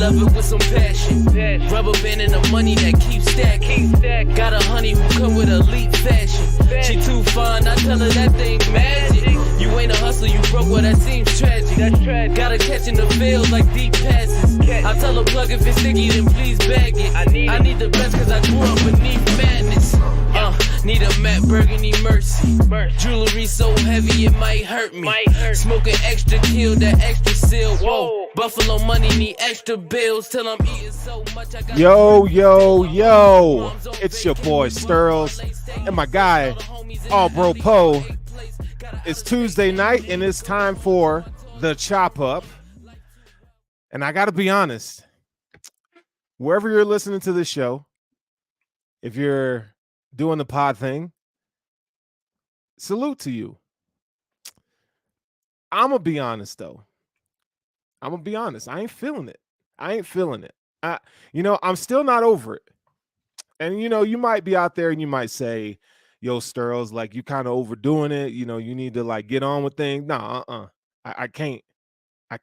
love it with some passion. Rubber band and the money that keeps stacking. Got a honey who come with elite fashion. She too fine, I tell her that thing magic. You ain't a hustler, you broke, well that seems tragic. Gotta catch in the field like deep passes. I tell her plug if it's sticky, then please bag it. I need the best cause I grew up beneath madness. Need a matte burgundy mercy. Jewelry so heavy it might hurt me. Smoking extra kill, that extra seal. Whoa, Buffalo money need extra bills till I'm eating so much I got. Yo, it's your boy Sterls and my guy All Bro Poe. It's Tuesday night and it's time for the chop up. And I gotta be honest, wherever you're listening to this show, if you're doing the pod thing, salute to you. I'm gonna be honest though. I ain't feeling it. I'm still not over it. And you might be out there and you might say, yo, Sterls, like you kind of overdoing it. You need to like get on with things. No, I can't. I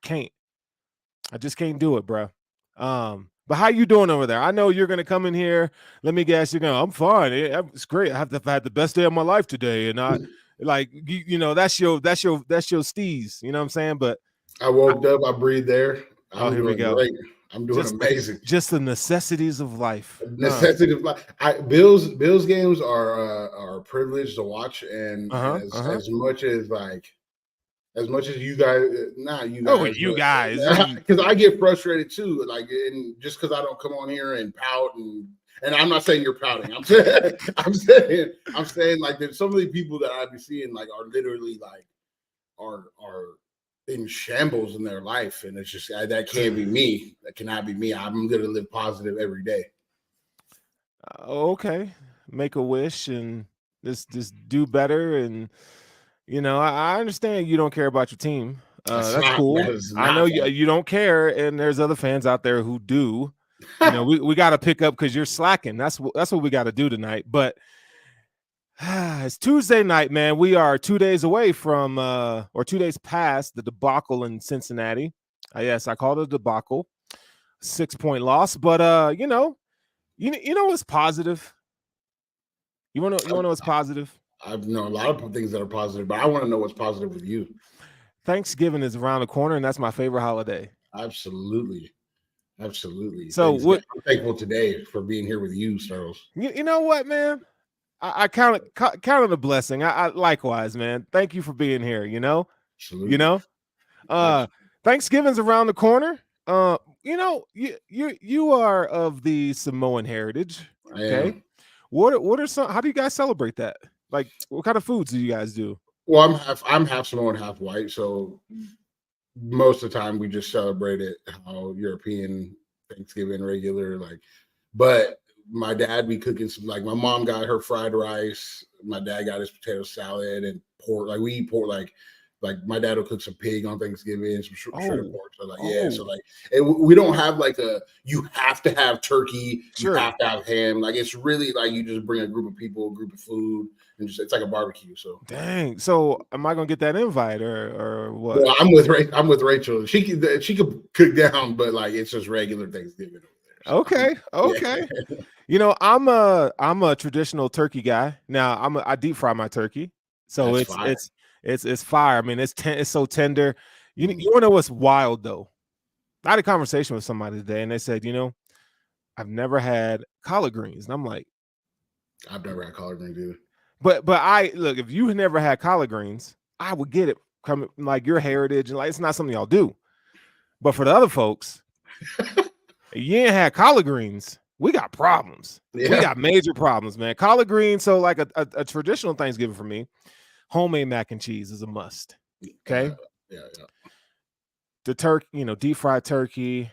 just can't do it, bro. But how you doing over there? I know you're gonna come in here. Let me guess, you're gonna. I'm fine. It's great. I've had the best day of my life today, and I like that's your steez. You know what I'm saying? But I woke up. I breathed there. Here we go. Great. I'm doing amazing. Just the necessities of life. Necessity of life. Bills games are a privilege to watch, and as much as you guys, you guys, because I get frustrated too. Like, and just because I don't come on here and pout, and I'm not saying you're pouting. I'm saying like there's so many people that I be seeing like are literally like are in shambles in their life, and it's just that can't be me. That cannot be me. I'm gonna live positive every day. Okay, make a wish and just do better and. I understand you don't care about your team. That's cool. I know you don't care, and there's other fans out there who do. We got to pick up because you're slacking. That's what we got to do tonight. But it's Tuesday night, man. We are 2 days away from, or 2 days past the debacle in Cincinnati. Yes, I called it a debacle, 6-point loss. But you know what's positive? You want to know what's positive? I know a lot of things that are positive, but I want to know what's positive with you. Thanksgiving is around the corner, and that's my favorite holiday. Absolutely. So I'm thankful today for being here with you, Sterls. You know what, man? I count it a blessing. I likewise, man. Thank you for being here. Absolutely. Thanksgiving's around the corner. You are of the Samoan heritage. Okay. What are some? How do you guys celebrate that? Like, what kind of foods do you guys do? Well, I'm half Samoan, half white, so most of the time we just celebrate it how European Thanksgiving regular, like. But my dad be cooking some, like my mom got her fried rice, my dad got his potato salad and pork. Like we eat pork, like my dad will cook some pig on Thanksgiving, some shredded pork. So so we don't have like you have to have turkey, you have to have ham. Like it's really like you just bring a group of people, a group of food, and it's like a barbecue. So dang. So am I gonna get that invite or what? Well, I'm with Rachel. She could cook down, but like it's just regular Thanksgiving. So, okay. Yeah. I'm a traditional turkey guy. Now I deep fry my turkey, so it's fire. I mean, it's so tender. You want to know what's wild though? I had a conversation with somebody today, and they said, I've never had collard greens, and I'm like, I've never had collard greens either. But I look, if you never had collard greens, I would get it coming like your heritage, and like it's not something y'all do. But for the other folks, you ain't had collard greens. We got problems. Yeah. We got major problems, man. Collard greens. So like a traditional Thanksgiving for me. Homemade mac and cheese is a must. Okay. Yeah. The turkey, deep fried turkey,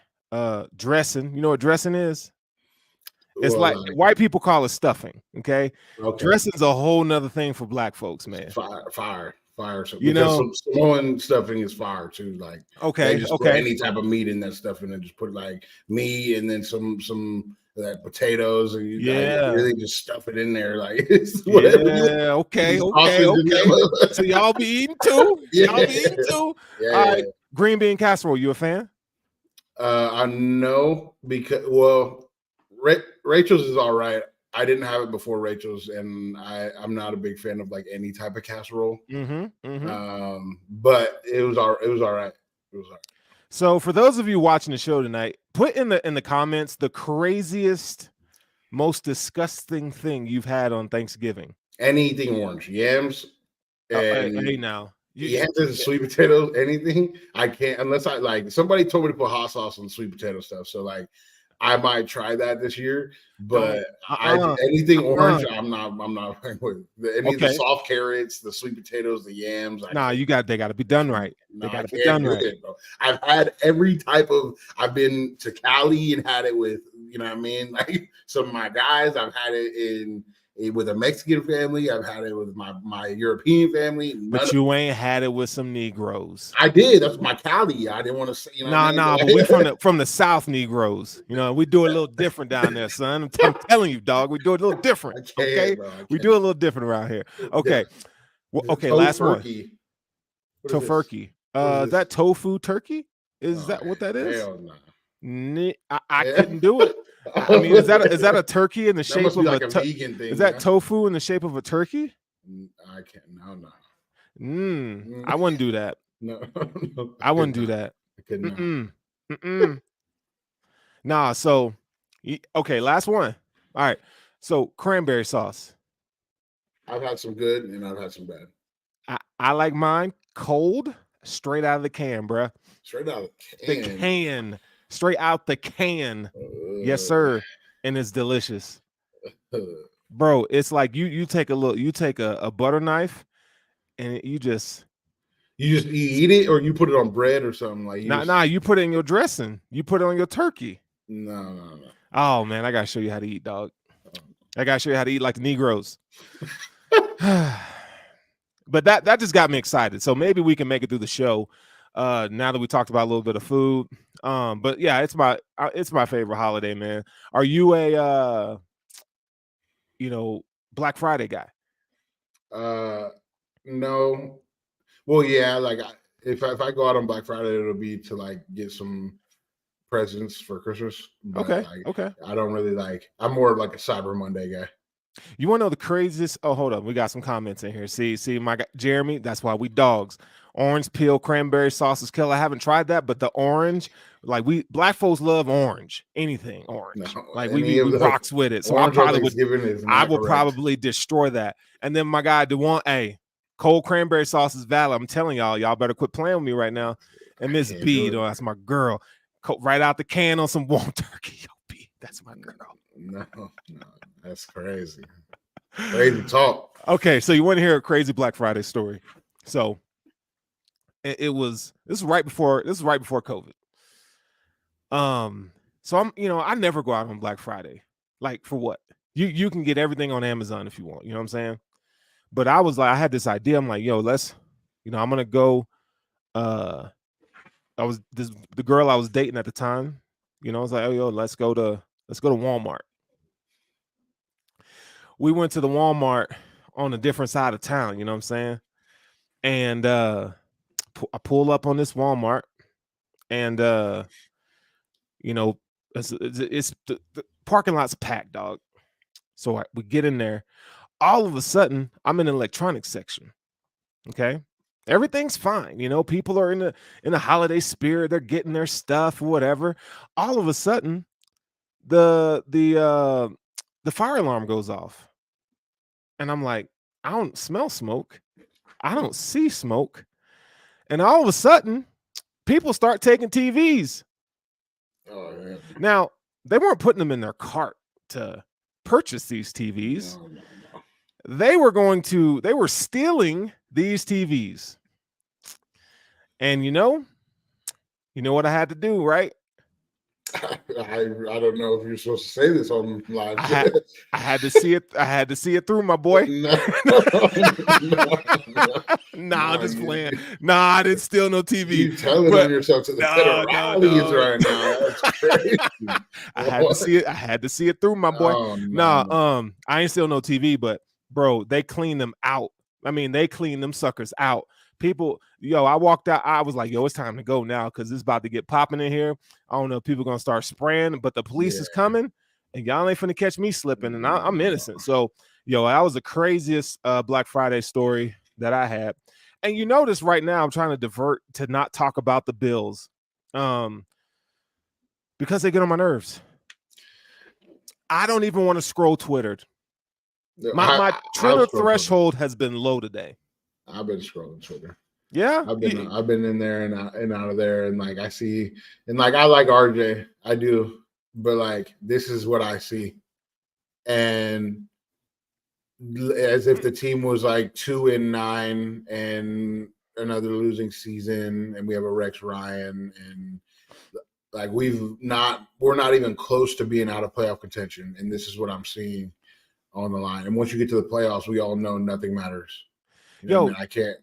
dressing. You know what dressing is? It's like white people call it stuffing. Okay. Dressing's a whole nother thing for black folks, man. Fire. Samoan stuffing is fire too. Like they just put any type of meat in that stuffing and just put like meat and then some like potatoes and you really just stuff it in there like it's whatever. Yeah, okay. So y'all be eating too. Yeah. All right, green bean casserole. You a fan? I know because Rachel's is all right. I didn't have it before Rachel's, and I'm not a big fan of like any type of casserole. But it was all right. It was all right. So for those of you watching the show tonight, put in the comments the craziest, most disgusting thing you've had on Thanksgiving. Anything orange, yams, and hey now. Yams and sweet potatoes, anything. I can't unless I like somebody told me to put hot sauce on sweet potato stuff. So like I might try that this year, but anything orange, I'm not with any of the soft carrots, the sweet potatoes, the yams. They got to be done right. They got to be done right. Bro. I've had every type of. I've been to Cali and had it with, you know what I mean, like some of my guys. I've had it with a Mexican family. I've had it with my European family. But you ain't had it with some Negroes. I did. That's my Cali. I didn't want to say, you know. But we're from the South Negroes. You know, we do it a little different down there, son. I'm telling you, dog. We do it a little different. Okay, we do it a little different around here. Okay, well, okay. Last one. Tofurkey. Is that tofu turkey? Is that what that is? Hell no. I couldn't do it. I mean, is that a turkey in the shape of like a vegan thing? Is that tofu in the shape of a turkey? I can't. No. I wouldn't do that. No, I wouldn't do that. I could not. Nah. So, okay. Last one. All right. So cranberry sauce. I've had some good and I've had some bad. I like mine cold, straight out of the can, bruh. Straight out of the can. Straight out the can. Yes, sir. And it's delicious. Bro, it's like you take a butter knife and you eat it, or you put it on bread or something like. You put it in your dressing. You put it on your turkey. No. Oh man, I gotta show you how to eat, dog. I gotta show you how to eat like the Negroes. But that just got me excited. So maybe we can make it through the show. Now that we talked about a little bit of food, but yeah, it's my favorite holiday, man. Are you a Black Friday guy? No. Well, yeah, like if I go out on Black Friday, it'll be to like get some presents for Christmas. But okay. I don't really like. I'm more like a Cyber Monday guy. You want to know the craziest? Oh, hold up. We got some comments in here. See, my guy, Jeremy, that's why we dogs. Orange peel, cranberry sauce is killer. I haven't tried that, but the orange, like black folks love orange. Anything orange. No, like we rocks with it. So I will probably destroy that. And then my guy, DeWan, cold cranberry sauce is valid. I'm telling y'all better quit playing with me right now. And Miss B, that's my girl. Right out the can on some warm turkey. Yo, B, that's my girl. No. That's crazy. Crazy talk. Okay, so you want to hear a crazy Black Friday story? So this is right before COVID. So I never go out on Black Friday. Like for what? You can get everything on Amazon if you want. You know what I'm saying? But I had this idea. I'm like, I'm gonna go. The girl I was dating at the time. I was like, let's go to Walmart. We went to the Walmart on a different side of town, you know what I'm saying? And I pull up on this Walmart, and it's the parking lot's packed, dog. So we get in there. All of a sudden, I'm in the electronics section. Okay, everything's fine. People are in the holiday spirit. They're getting their stuff, whatever. All of a sudden, the fire alarm goes off. And I'm like, I don't smell smoke. I don't see smoke. And all of a sudden, people start taking TVs. Oh, yeah. Now, they weren't putting them in their cart to purchase these TVs. No. They were stealing these TVs. And you know what I had to do, right? I don't know if you're supposed to say this on live. I had to see it. I had to see it through, my boy. No, I'm just playing. I didn't steal no TV. You telling on yourself to the federalities right now. That's crazy. I had to see it. I had to see it through, my boy. No. I ain't steal no TV, but bro, they clean them out. I mean, they clean them suckers out. people, I walked out. I was like, yo, it's time to go now because it's about to get popping in here. I don't know if people are going to start spraying, but the police is coming and y'all ain't finna catch me slipping. And I'm innocent. So, that was the craziest Black Friday story that I had. And you notice right now I'm trying to divert to not talk about the Bills because they get on my nerves. I don't even want to scroll Twitter. My Twitter threshold has been low today. I've been scrolling Twitter. Yeah, I've been in there and out of there, and like I see, and like I like RJ, I do, but like this is what I see, and as if the team was like 2-9 and another losing season, and we have a Rex Ryan, and like we're not even close to being out of playoff contention, and this is what I'm seeing on the line. And once you get to the playoffs, we all know nothing matters. I can't.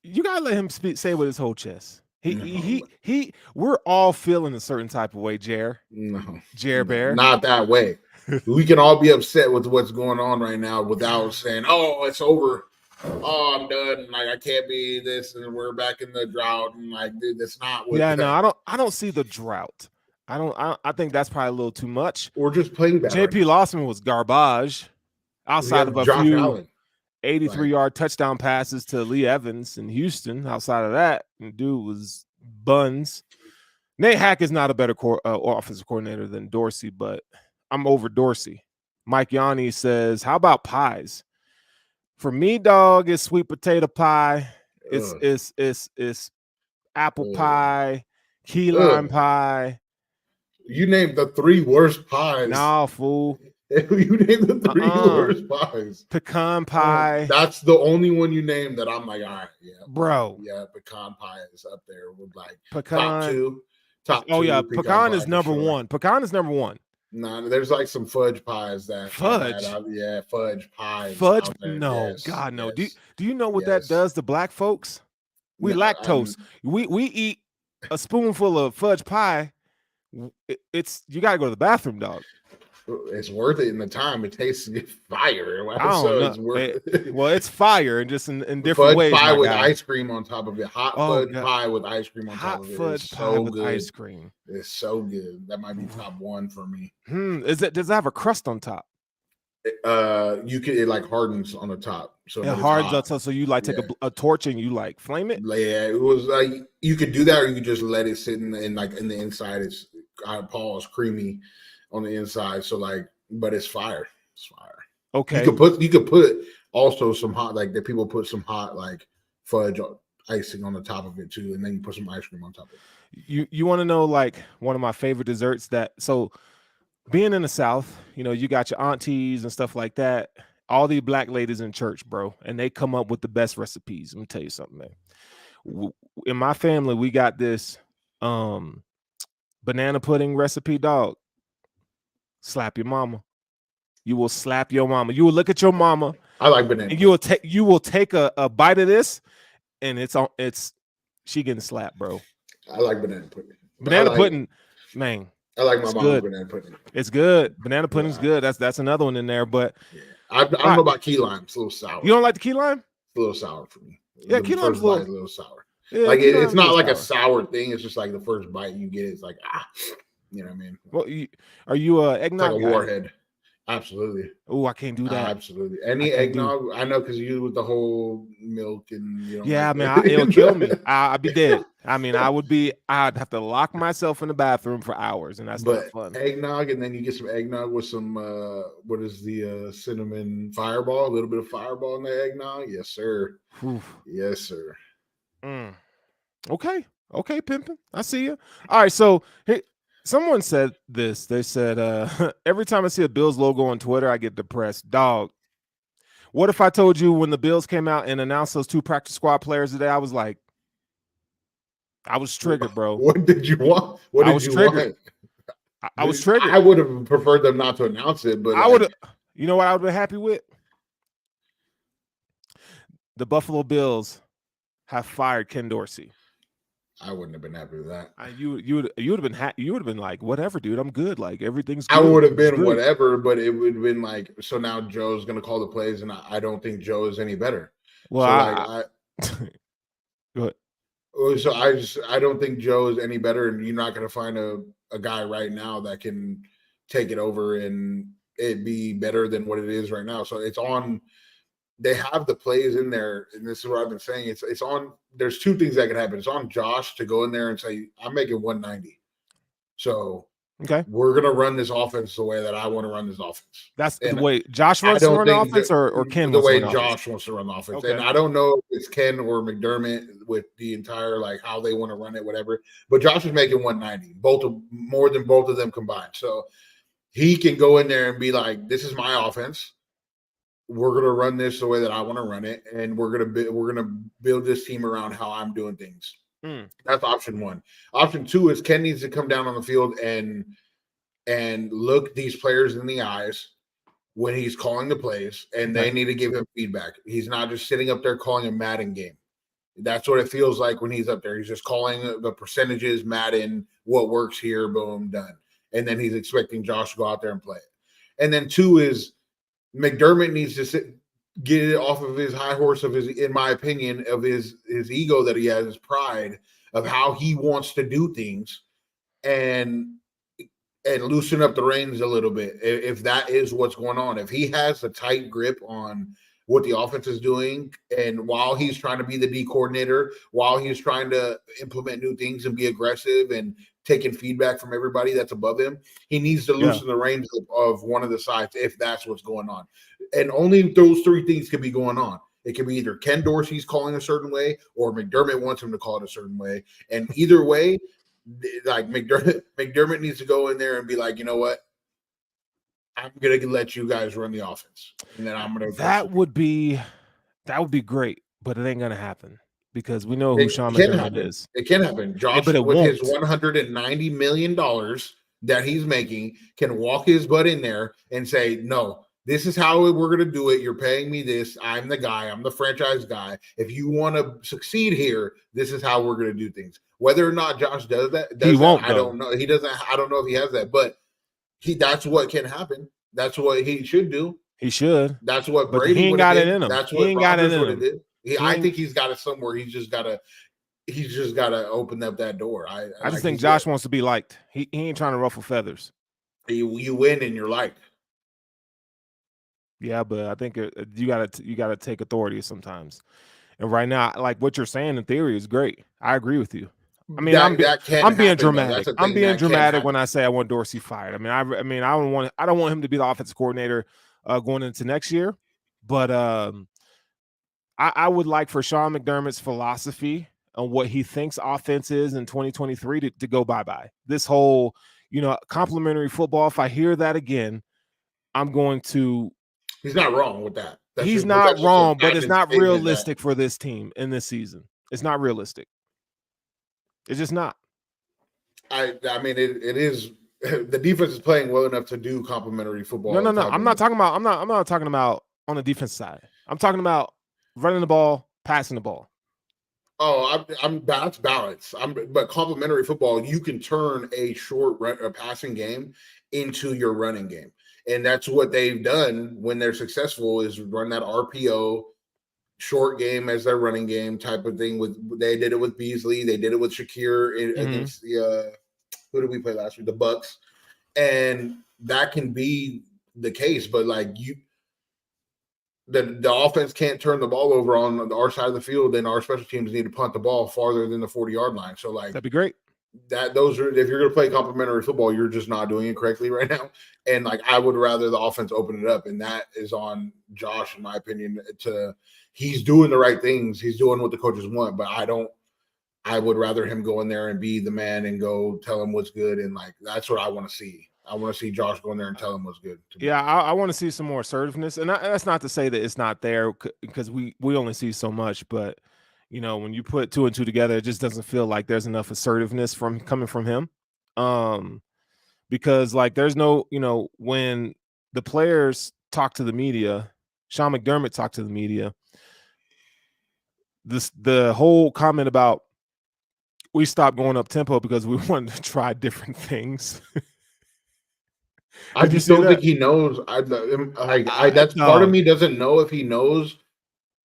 You gotta let him say with his whole chest. We're all feeling a certain type of way, Jer. No, Jer Bear. Not that way. We can all be upset with what's going on right now without saying, "Oh, it's over. Oh, I'm done. Like I can't be this, and we're back in the drought." And like, dude, that's not what. Yeah, no, I don't see the drought. I think that's probably a little too much. We're just playing better. JP Losman was garbage. Outside of a Josh few Allen. 83-yard touchdown passes to Lee Evans in Houston. Outside of that, the dude was buns. Nate Hack is not a better offensive coordinator than Dorsey, but I'm over Dorsey. Mike Yanni says, how about pies? For me, dog, it's sweet potato pie. It's apple pie, key lime pie. You named the 3 worst pies. No, fool. You named the 3 worst pies. Pecan pie. That's the only one you named that I'm like, all right, yeah, bro. Yeah, pecan pie is up there with like pecan. Top 2. Oh yeah, pecan is number 1. Pecan is number 1. No, there's like some fudge pies that fudge. Fudge pies. Fudge? No, yes, God no. Yes. Do you know what that does to black folks? We lactose. We eat a spoonful of fudge pie. You gotta go to the bathroom, dog. It's worth it in the time. It tastes fire. I don't know. It's worth it. Well, it's fire and just in different ways. Fudge pie with ice cream on top of it. Hot fudge pie with ice cream on top of it. Hot fudge pie with ice cream. It's so good. That might be top 1 for me. Does it have a crust on top? It like hardens on the top. So it hardens on top. So you like take a torch and you like flame it? Yeah, it was like you could do that, or you could just let it sit in the inside. It's Paul's creamy on the inside, so like, but it's fire. It's fire. Okay. You could put also some hot, like that people put some hot like fudge icing on the top of it too, and then you put some ice cream on top of it. You want to know like one of my favorite desserts being in the South, you got your aunties and stuff like that, all the black ladies in church, bro, and they come up with the best recipes. Let me tell you something, man. In my family, we got this banana pudding recipe, dog. Slap your mama. You will slap your mama. You will look at your mama. I like banana. And you will take a bite of this, and she getting slapped, bro. I like banana pudding. Banana pudding, man. I like my mom's banana pudding. It's good. Banana pudding's good. That's another one in there. But I don't know about key lime. It's a little sour. You don't like the key lime? It's a little sour for me. Yeah, key lime's a little sour. Yeah, like it's not like a sour thing. It's just like the first bite you get, it's like you know what I mean? Well, are you a eggnog? It's like a warhead. Absolutely. Oh, I can't do that. Absolutely. Any eggnog, I know, because you with the whole milk and it'll kill me. I'd be dead. I mean, I'd have to lock myself in the bathroom for hours, and that's not fun. Eggnog, and then you get some eggnog with some what is the cinnamon fireball, a little bit of fireball in the eggnog. Yes, sir. Oof. Yes, sir. Okay, pimpin'. I see you. All right, so someone said this. They said, every time I see a Bills logo on Twitter, I get depressed. Dog, what if I told you when the Bills came out and announced those 2 practice squad players today, I was triggered, bro. What did you want? I was triggered. I would have preferred them not to announce it, but I would have. You know what I would have been happy with? The Buffalo Bills have fired Ken Dorsey. I wouldn't have been happy with that. You would have been like, whatever, dude. I'm good. Like everything's good. I would have been whatever, but it would have been like, so now Joe's gonna call the plays, and I don't think Joe is any better. Well, Go ahead. So I don't think Joe is any better, and you're not going to find a guy right now that can take it over and it be better than what it is right now. So it's on. They have the plays in there, and this is what I've been saying. It's on. There's two things that can happen. It's on Josh to go in there and say, "I'm making 190." So okay, we're gonna run this offense the way that I want to run this offense. That's the way Josh wants to run the offense, or Ken the wants way to run Josh wants to run the offense. Okay. And I don't know if it's Ken or McDermott with the entire like how they want to run it, whatever. But Josh is making 190, more than both of them combined. So he can go in there and be like, "This is my offense. We're gonna run this the way that I want to run it, and we're gonna build this team around how I'm doing things." That's option one. Option two is Ken needs to come down on the field and look these players in the eyes when he's calling the plays, and they need to give him feedback. He's not just sitting up there calling a Madden game. That's what it feels like when he's up there. He's just calling the percentages, Madden, what works here, boom, done. And then he's expecting Josh to go out there and play it. And then two is McDermott needs to get it off of his high horse of his, in my opinion, of his ego that he has, his pride of how he wants to do things, and loosen up the reins a little bit. If that is what's going on, if he has a tight grip on what the offense is doing, and while he's trying to be the D coordinator, while he's trying to implement new things and be aggressive and taking feedback from everybody that's above him, he needs to loosen the reins of one of the sides if that's what's going on. And only those three things can be going on. It can be either Ken Dorsey's calling a certain way or McDermott wants him to call it a certain way. And either way, like McDermott needs to go in there and be like, "You know what? I'm going to let you guys run the offense." And then I'm going to. That would be great, but it ain't going to happen because we know who Sean McDermott is. It can happen. Josh, but with his $190 million that he's making, can walk his butt in there and say, "No, this is how we're going to do it. You're paying me this. I'm the guy. I'm the franchise guy. If you want to succeed here, this is how we're going to do things." Whether or not Josh does that, he won't. I don't know. He doesn't. I don't know if he has that, but that's what can happen. That's what he should do. He should. That's what Brady. He ain't got it in him. That's what Rodgers would have did. I think he's got it somewhere. He's just got to open up that door. I just think Josh wants to be liked. He ain't trying to ruffle feathers. You win and you're liked. Yeah, but I think you gotta take authority sometimes. And right now, like what you're saying in theory is great. I agree with you. I mean, I'm being dramatic. I'm being dramatic when I say I want Dorsey fired. I don't want him to be the offensive coordinator going into next year. But I would like for Sean McDermott's philosophy on what he thinks offense is in 2023 to go bye-bye. This whole, complimentary football. If I hear that again, I'm going to. He's not wrong with that. He's not wrong, but it's not realistic for this team in this season. It's not realistic. It's just not. I mean, it is. The defense is playing well enough to do complimentary football. No. I'm not talking about. I'm not talking about on the defense side. I'm talking about running the ball, passing the ball. Oh, that's balance. But complimentary football, you can turn a short passing game into your running game, and that's what they've done when they're successful. Is run that RPO short game as their running game type of thing. They did it with Beasley. They did it with Shakir against the who did we play last week? The Bucks, and that can be the case. But like the offense can't turn the ball over on our side of the field, and our special teams need to punt the ball farther than the 40-yard line. So like that'd be great. Those are, if you're going to play complimentary football, you're just not doing it correctly right now. And like I would rather the offense open it up, and that is on Josh, in my opinion. He's doing the right things. He's doing what the coaches want, but I would rather him go in there and be the man and go tell him what's good. And like, that's what I want to see. I want to see Josh go in there and tell him what's good. Yeah, I want to see some more assertiveness. And that's not to say that it's not there, because we only see so much. But, when you put two and two together, it just doesn't feel like there's enough assertiveness coming from him. Because like there's no, when the players talk to the media, Sean McDermott talked to the media, the whole comment about we stopped going up tempo because we wanted to try different things. I just don't think he knows. That's part of me doesn't know if he knows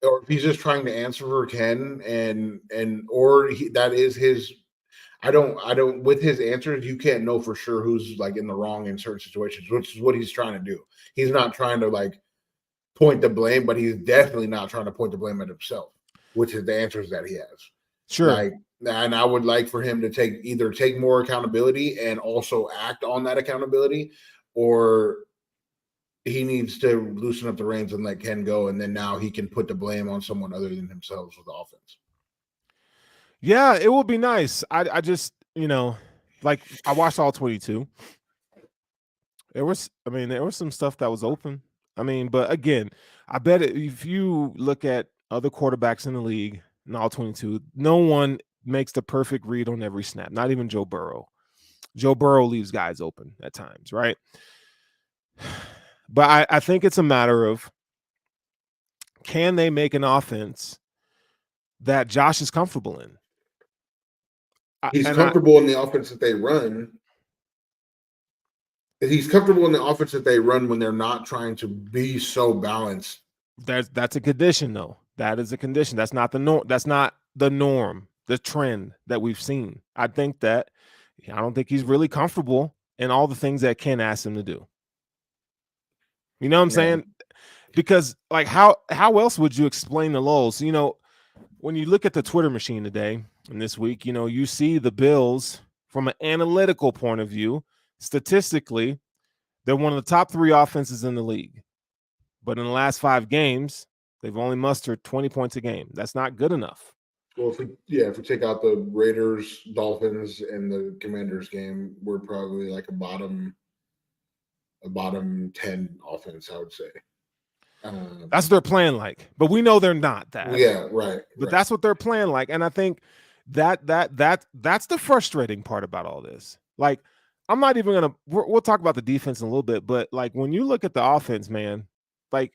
or if he's just trying to answer for Ken, or that is his. I don't. With his answers, you can't know for sure who's like in the wrong in certain situations, which is what he's trying to do. He's not trying to like point the blame, but he's definitely not trying to point the blame at himself, which is the answers that he has. Sure. Like, and I would like for him to take more accountability and also act on that accountability, or he needs to loosen up the reins and let Ken go, and then now he can put the blame on someone other than himself with the offense. Yeah, it would be nice. I just, like I watched all 22. There was some stuff that was open. But again, I bet if you look at other quarterbacks in the league in all 22, no one makes the perfect read on every snap, not even Joe Burrow. Joe Burrow leaves guys open at times, right? But I think it's a matter of, can they make an offense that Josh is comfortable in? He's comfortable in the offense that they run. He's comfortable in the offense that they run when they're not trying to be so balanced. That's a condition, though. That is a condition. That's not the norm. That's not the norm, the trend that we've seen. I don't think he's really comfortable in all the things that Ken asked him to do. You know what I'm saying? Because like how else would you explain the lulls? When you look at the Twitter machine today and this week, you see the Bills from an analytical point of view. Statistically, they're one of the top 3 offenses in the league. But in the last 5 games, they've only mustered 20 points a game. That's not good enough. Well, if we take out the Raiders, Dolphins, and the Commanders game, we're probably like a bottom 10 offense, I would say. That's what they're playing like, but we know they're not that. Yeah, right. But that's what they're playing like, and I think that's the frustrating part about all this. Like, I'm not even gonna. We'll talk about the defense in a little bit, but like when you look at the offense, man, like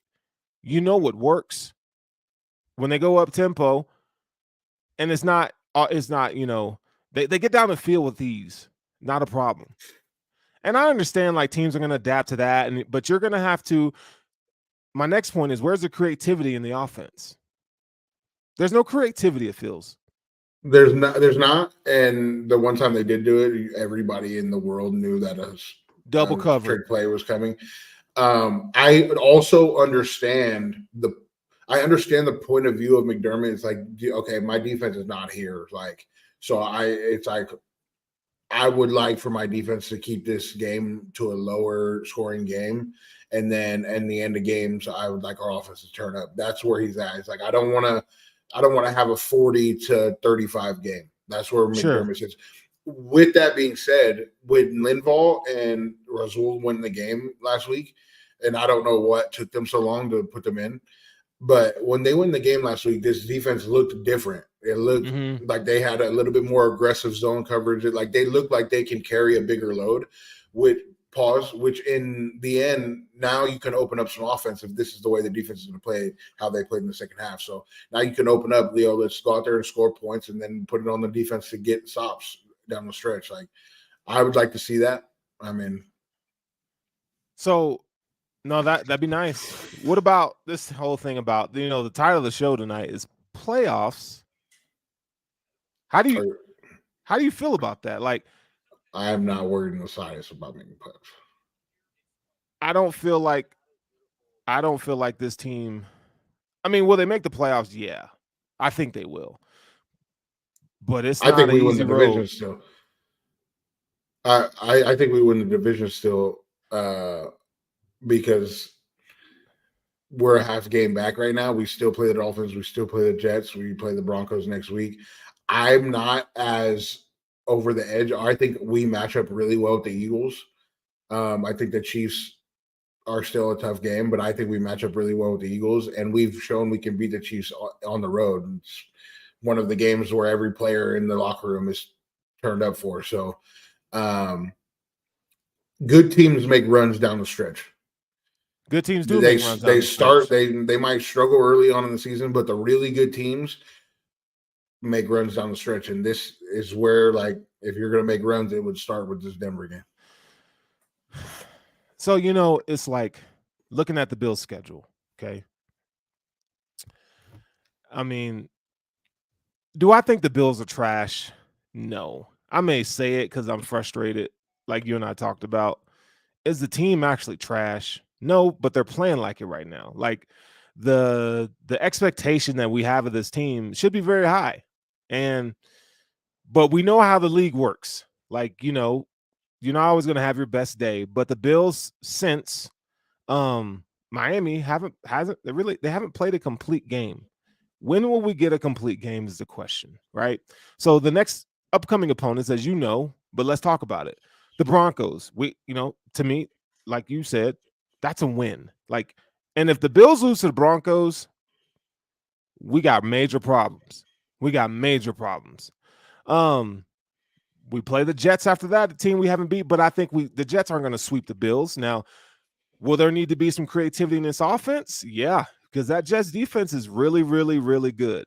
what works when they go up tempo, and it's not they get down the field with ease, not a problem. And I understand like teams are gonna adapt to that, but you're gonna have to. My next point is, where's the creativity in the offense? There's no creativity, it feels. There's not. And the one time they did do it, everybody in the world knew that a double cover trick play was coming. I also understand the point of view of McDermott. It's like, okay, my defense is not here. Like, so I would like for my defense to keep this game to a lower scoring game. And then in the end of games, I would like our offense to turn up. That's where he's at. It's like, I don't want to have a 40-35 game. That's where McDermott sits. With that being said, with Linval and Rasul win the game last week, and I don't know what took them so long to put them in, but when they win the game last week, this defense looked different. It looked like they had a little bit more aggressive zone coverage. Like they looked like they can carry a bigger load with pause, which in the end, now you can open up some offense if this is the way the defense is going to play, how they played in the second half. So now you can open up, Leo, let's go out there and score points and then put it on the defense to get stops down the stretch. Like, I would like to see that. So no, that'd be nice. What about this whole thing about, the title of the show tonight is playoffs. How do you feel about that? Like, I am not worried in the slightest about making playoffs. I don't feel like this team. Will they make the playoffs? Yeah, I think they will. But it's not. I think we win the division still. I think we win the division still because we're a half game back right now. We still play the Dolphins. We still play the Jets. We play the Broncos next week. I'm not as over the edge. I think we match up really well with the Eagles. I think the Chiefs are still a tough game, but I think we match up really well with the Eagles, and we've shown we can beat the Chiefs on the road. It's one of the games where every player in the locker room is turned up for. So good teams make runs down the stretch. Good teams do make runs down the stretch. They might struggle early on in the season, but the really good teams make runs down the stretch. And this is where, like, if you're going to make runs, it would start with this Denver game. So, it's like looking at the Bills schedule, okay? I mean, do I think the Bills are trash? No. I may say it because I'm frustrated, like you and I talked about. Is the team actually trash? No, but they're playing like it right now. Like the expectation that we have of this team should be very high. But we know how the league works. Like, you're not always going to have your best day, but the Bills since Miami they haven't played a complete game. When will we get a complete game is the question, right? So the next upcoming opponents, as you know, but let's talk about it. The Broncos, to me, like you said, that's a win. Like, and if the Bills lose to the Broncos, we got major problems. We play the Jets after that, the team we haven't beat, but I think the Jets aren't going to sweep the Bills. Now, will there need to be some creativity in this offense? Yeah, because that Jets defense is really, really, really good.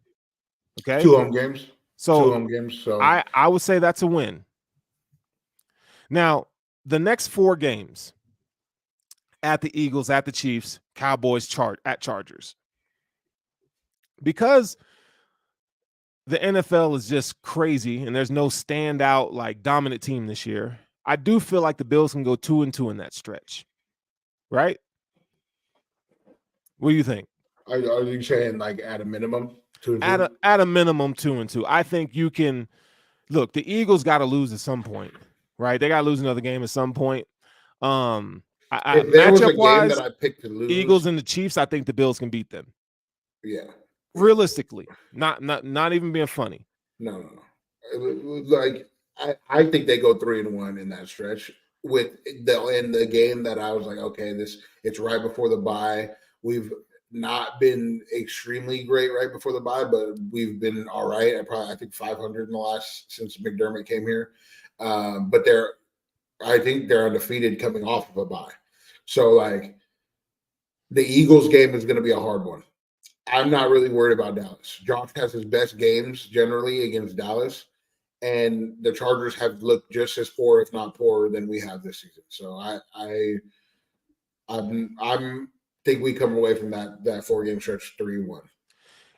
Okay. 2 home games. So 2 home games. So I would say that's a win. Now, the next 4 games at the Eagles, at the Chiefs, Cowboys, at Chargers. Because the NFL is just crazy and there's no standout like dominant team this year, I do feel like the Bills can go 2-2 in that stretch. Right? What do you think? Are you saying like at a minimum 2-2? At a minimum 2-2. I think you can look, the Eagles got to lose at some point, right? They got to lose another game at some point. If there was a game that I picked to lose, Eagles and the Chiefs, I think the Bills can beat them. Yeah. Realistically, not even being funny. No. Like I think they go 3-1 in that stretch. With the game that I was like, okay, it's right before the bye. We've not been extremely great right before the bye, but we've been all right. I think 500 in the last since McDermott came here. But I think they're undefeated coming off of a bye. So like the Eagles game is going to be a hard one. I'm not really worried about Dallas. Josh has his best games generally against Dallas, and the Chargers have looked just as poor, if not poorer, than we have this season. So I think we come away from that 4-game stretch 3-1.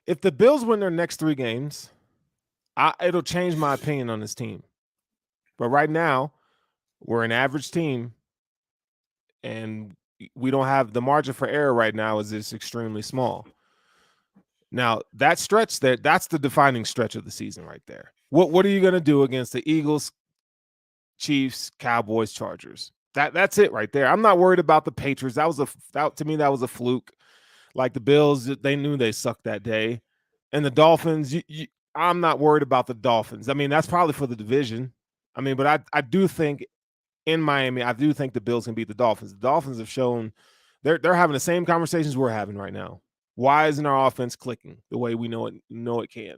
If the Bills win their next 3 games, it'll change my opinion on this team. But right now, we're an average team, and we don't have the margin for error right now is extremely small. Now, that stretch that's the defining stretch of the season right there. What are you going to do against the Eagles, Chiefs, Cowboys, Chargers? That's it right there. I'm not worried about the Patriots. To me, that was a fluke. Like the Bills, they knew they sucked that day. And the Dolphins, I'm not worried about the Dolphins. I mean, that's probably for the division. I mean, but I do think in Miami, I do think the Bills can beat the Dolphins. The Dolphins have shown they're having the same conversations we're having right now. Why isn't our offense clicking the way we know it can?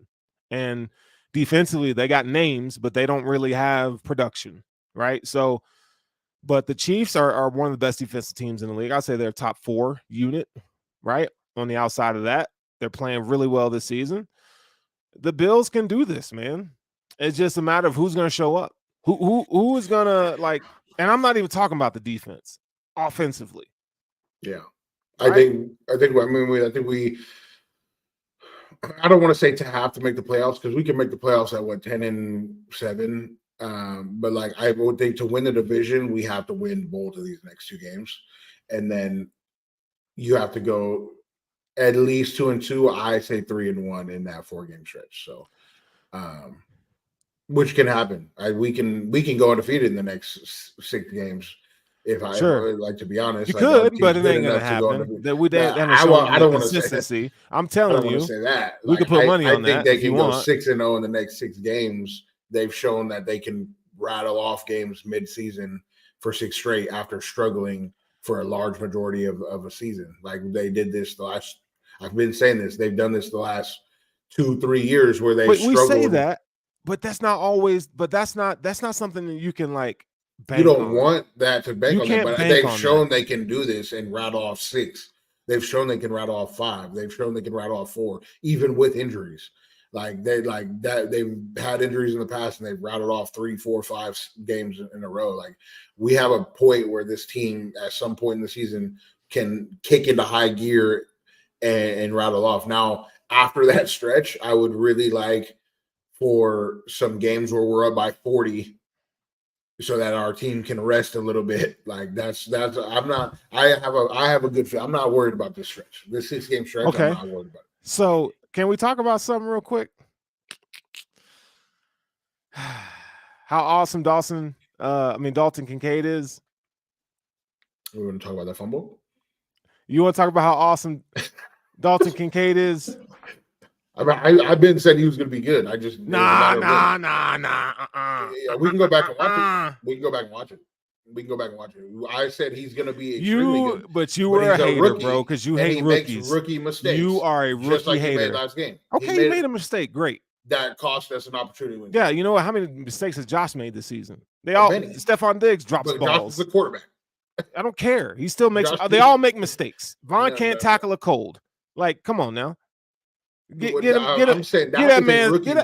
And defensively, they got names, but they don't really have production, right? So, but the Chiefs are one of the best defensive teams in the league. I'd say they're a top 4 unit, right? On the outside of that, they're playing really well this season. The Bills can do this, man. It's just a matter of who's going to show up. Who is going to like, and I'm not even talking about the defense, offensively. Yeah. Right? I think we I don't want to say to have to make the playoffs because we can make the playoffs at 10-7. But like I would think to win the division, we have to win both of these next 2 games. And then you have to go at least 2-2. I say 3-1 in that 4-game stretch. So which can happen. We can go undefeated in the next 6 games. If I would like to be honest, you could, but it ain't gonna happen. That we haven't shown I don't want to consistency. I'm telling you, say that. We could put money on that. I think they can go 6-0 in the next 6 games. They've shown that they can rattle off games mid-season for 6 straight after struggling for a large majority of a season. Like they did this I've been saying this. They've done this the last 2-3 years where they struggled. We say that, but that's not always. But that's not something that you can like. You don't want that to bank on that, but they've shown they can do this and rattle off 6. They've shown they can rattle off 5. They've shown they can rattle off 4, even with injuries. Like they've had injuries in the past and they've rattled off 3, 4, 5 games in a row. Like we have a point where this team at some point in the season can kick into high gear and rattle off. Now, after that stretch, I would really like for some games where we're up by 40 so that our team can rest a little bit. Like I have a good feel. I'm not worried about this stretch. This 6-game stretch, okay. I'm not worried about it. So can we talk about something real quick? How awesome Dalton Kincaid is. We want to talk about that fumble? You want to talk about how awesome Dalton Kincaid is? I've been saying he was going to be good. I just nah. Yeah, we can go back and watch it. We can go back and watch it. I said he's going to be extremely good. But you were a hater, rookie, bro, because you hate rookies. Makes rookie mistakes. You are a rookie just like hater. He made last game. Okay, he made a mistake. Great. That cost us an opportunity. Yeah, you know what? How many mistakes has Josh made this season? Stephon Diggs drops balls. Josh is the quarterback. I don't care. He still makes. They all make mistakes. Vaughn can't tackle a cold. Like, come on now. Get him. I'm saying that get that man. Get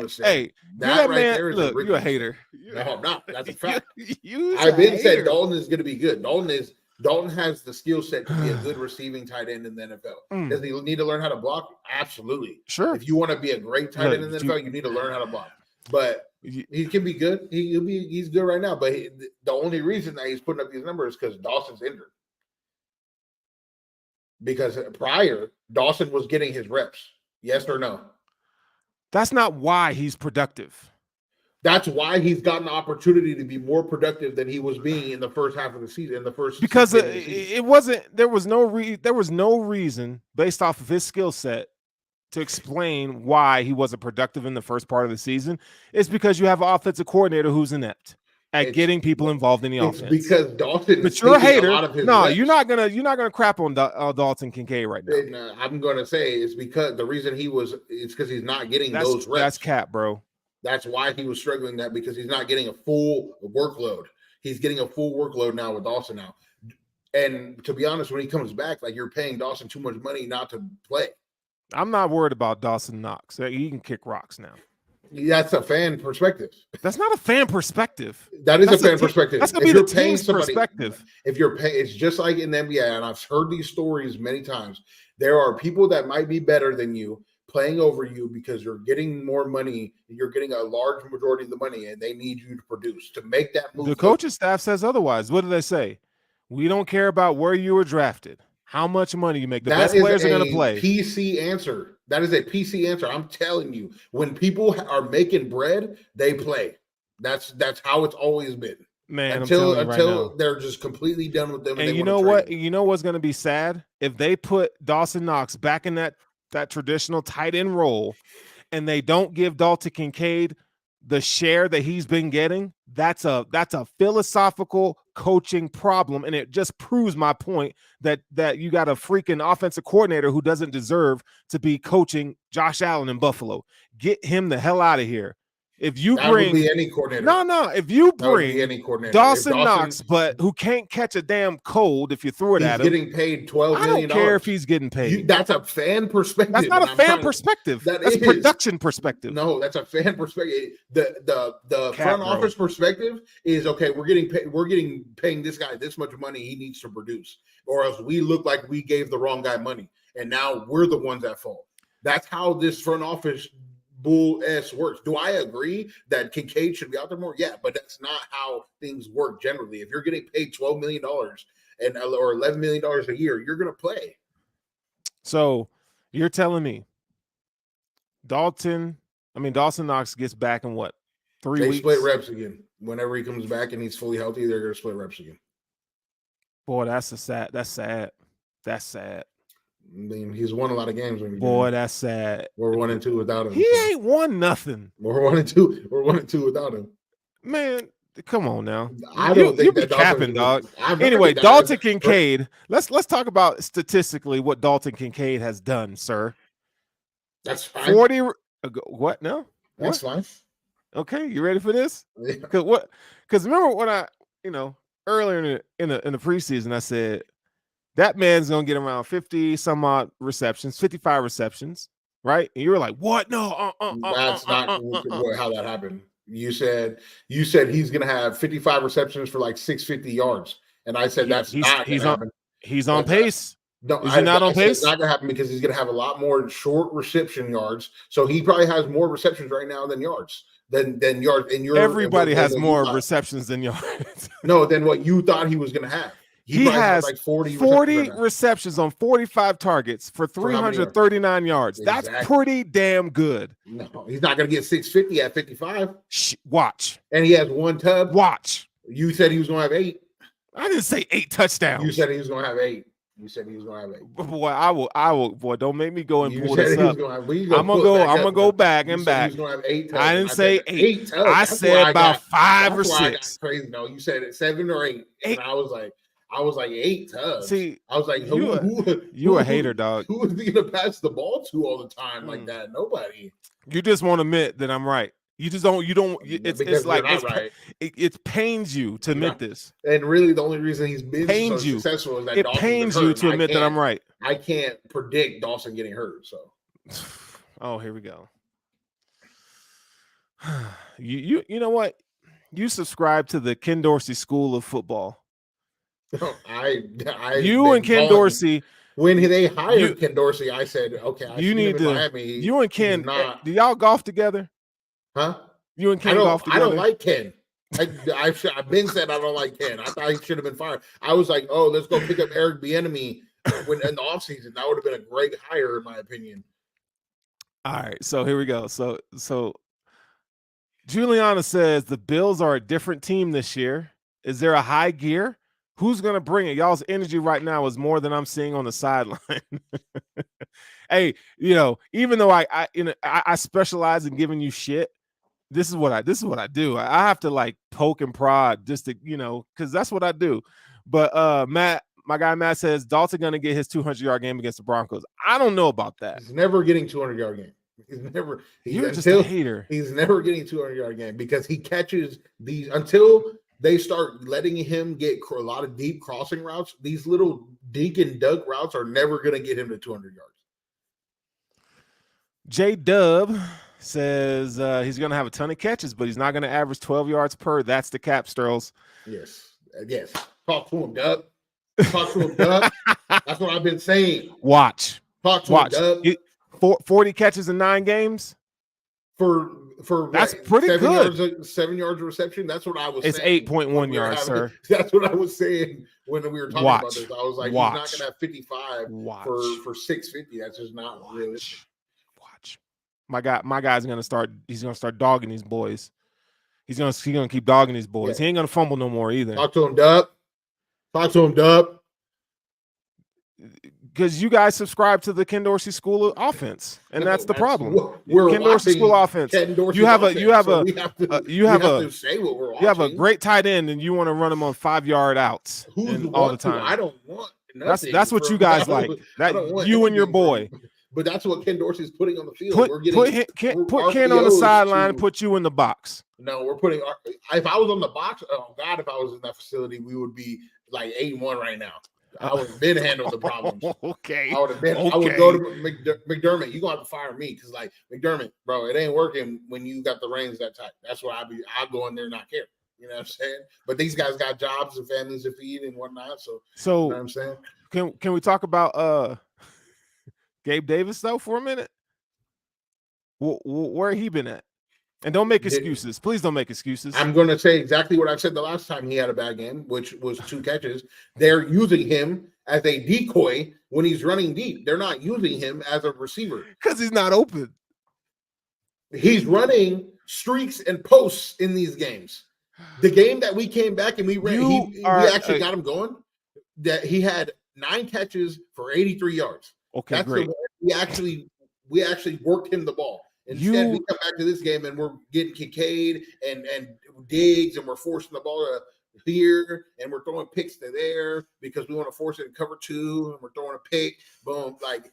that man. Look, you're a hater. No, I'm not. That's a fact. I've been saying Dalton is going to be good. Dalton has the skill set to be a good receiving tight end in the NFL. Does he need to learn how to block? Absolutely. Sure. If you want to be a great tight end in the NFL, you need to learn how to block. But he can be good. He's good right now. But the only reason that he's putting up these numbers is because Dawson's injured. Because prior, Dawson was getting his reps. Yes or no? That's not why he's productive. That's why he's gotten the opportunity to be more productive than he was being in the first half of the season. Because it wasn't. There was no reason based off of his skill set to explain why he wasn't productive in the first part of the season. It's because you have an offensive coordinator who's inept at getting people involved in the offense. Because Dalton, but you're a hater. No, you're not gonna crap on Dalton Kincaid right now. And, I'm gonna say it's because the reason it's because he's not getting those reps. That's cap, bro. That's why he was struggling. That because he's not getting a full workload. He's getting a full workload now with Dawson now. And to be honest, when he comes back, like you're paying Dawson too much money not to play. I'm not worried about Dawson Knox. He can kick rocks now. That's a fan perspective. That's not a fan perspective. That is a fan perspective. That's gonna be the team's perspective. If you're paying, it's just like in the NBA, and I've heard these stories many times. There are people that might be better than you playing over you because you're getting more money. You're getting a large majority of the money, and they need you to produce to make that move. The coaching staff says otherwise. What do they say? We don't care about where you were drafted, how much money you make. The best players are going to play. PC answer. That is a PC answer. I'm telling you, when people are making bread, they play. That's how it's always been. Man, until they're just completely done with them. And you know what? You know what's going to be sad? If they put Dawson Knox back in that traditional tight end role, and they don't give Dalton Kincaid the share that he's been getting, that's a philosophical coaching problem, and it just proves my point that you got a freaking offensive coordinator who doesn't deserve to be coaching Josh Allen in Buffalo. Get him the hell out of here. If you bring any coordinator, if you bring any coordinator, Dawson Knox, but who can't catch a damn cold if you throw it at him, getting paid $12 million. I don't care if he's getting paid. That's a fan perspective. That's not a fan perspective. That's a production perspective. No, that's a fan perspective. The front office perspective is okay. We're getting paying this guy this much money. He needs to produce, or else we look like we gave the wrong guy money, and now we're the ones at fault. That's how this front office bull s works. Do I agree that Kincaid should be out there more? Yeah, but that's not how things work generally. If you're getting paid $12 million or $11 million a year, you're going to play. So you're telling me Dawson Knox gets back in what, 3 weeks? They split reps again. Whenever he comes back and he's fully healthy, they're going to split reps again. Boy, that's sad. That's sad. I mean, he's won a lot of games. That's sad. We're 1-2 without him. He ain't won nothing. We're 1-2. We're 1-2 without him. Man, come on now. I don't think you be capping, dog. Anyway, Dalton Kincaid. Let's talk about statistically what Dalton Kincaid has done, sir. That's fine. 40. What? No, that's fine. Okay, you ready for this? Yeah. Because remember when I, earlier in the preseason, I said that man's gonna get around 50 some odd receptions, 55 receptions, right? And you were like, "What? No, that's not how that happened." You said he's gonna have 55 receptions for like 650 yards, and I said that's not. He's on pace. No, is he not on pace? It's not going to happen because he's going to have a lot more short reception yards. So he probably has more receptions right now than yards. Than yards. Everybody has more receptions than yards. No, than what you thought he was going to have. He has like 40 receptions on 45 targets for 339 yards. Exactly. That's pretty damn good. No, he's not going to get 650 at 55. Watch. And he has one tub. Watch. You said he was going to have 8. I didn't say 8 touchdowns. You said he was going to have 8. You said he was going to have 8. Boy, I will. Boy, don't make me go and pull this up. I'm gonna go back and back. He's going to have 8 tubs. I didn't say 8. I said about 5 or 6. I got crazy. No, you said it 7 or 8. And I was like 8 tubs. See, I was like, you a hater, dog. Who is he gonna pass the ball to all the time like that? Nobody. You just won't admit that I'm right. You just don't. You don't. It's like right. It pains you to admit this. And really, the only reason he's been successful is that it pains you to admit that I'm right. I can't predict Dawson getting hurt. So, oh, here we go. You know what? You subscribe to the Ken Dorsey School of Football. You and Ken Dorsey. When they hired Ken Dorsey, I said, okay, you need to. Miami, you and Ken, do y'all golf together? Huh? You and Ken golf together? I don't like Ken. I've been said I don't like Ken. I thought he should have been fired. I was like, oh, let's go pick up Eric Bieniemy in the offseason. That would have been a great hire, in my opinion. All right, so here we go. So Juliana says the Bills are a different team this year. Is there a high gear? Who's going to bring it? Y'all's energy right now is more than I'm seeing on the sideline. Hey, even though I specialize in giving you shit, this is what I do. I have to like poke and prod just to, because that's what I do. But Matt, my guy Matt says Dalton going to get his 200-yard game against the Broncos. I don't know about that. He's never getting 200-yard game. You're just a hater. He's never getting 200-yard game because he catches these until they start letting him get a lot of deep crossing routes. These little dink and dunk routes are never going to get him to 200 yards. J Dub says he's going to have a ton of catches, but he's not going to average 12 yards per. That's the cap, Sterls. Yes. Talk to him, Dub. Talk to him, Dub. That's what I've been saying. Watch. Talk to him, Dub. 40 catches in 9 games? For that's pretty good. 7 yards of reception. That's what I was saying. It's 8.1 yards, sir. That's what I was saying when we were talking about this. I was like, he's not going to have 55 for 650. That's just not realistic. Watch. My guy's going to start. He's going to start dogging these boys. He's going to keep dogging these boys. Yeah. He ain't going to fumble no more either. Talk to him, Dub. Because you guys subscribe to the Ken Dorsey School of Offense, and that's the problem. Ken Dorsey School of Offense. You have a great tight end, and you want to run him on 5-yard outs all the time. I don't want nothing. That's what you guys like. That you and your boy. But that's what Ken Dorsey's putting on the field. Put Ken on the sideline and put you in the box. No, we're putting. If I was on the box, oh God, if I was in that facility, we would be like 8-1 right now. I would have been handling the problems. Okay. I would have been. Okay. I would go to McDermott. You're gonna have to fire me because, like, McDermott, bro, it ain't working when you got the reins that tight. That's why I'll go in there and not care. You know what I'm saying? But these guys got jobs and families to feed and whatnot. So you know what I'm saying? Can we talk about Gabe Davis though for a minute? Where he been at? And don't make excuses. Please don't make excuses. I'm going to say exactly what I said the last time he had a bad game, which was 2 catches. They're using him as a decoy when he's running deep. They're not using him as a receiver. Because he's not open. He's running streaks and posts in these games. The game that we came back and we ran, we actually got him going. That he had 9 catches for 83 yards. Okay, that's great. We actually worked him the ball. Instead, we come back to this game and we're getting Kincaid and Diggs, and we're forcing the ball to here, and we're throwing picks to there because we want to force it in cover 2, and we're throwing a pick. Boom. Like,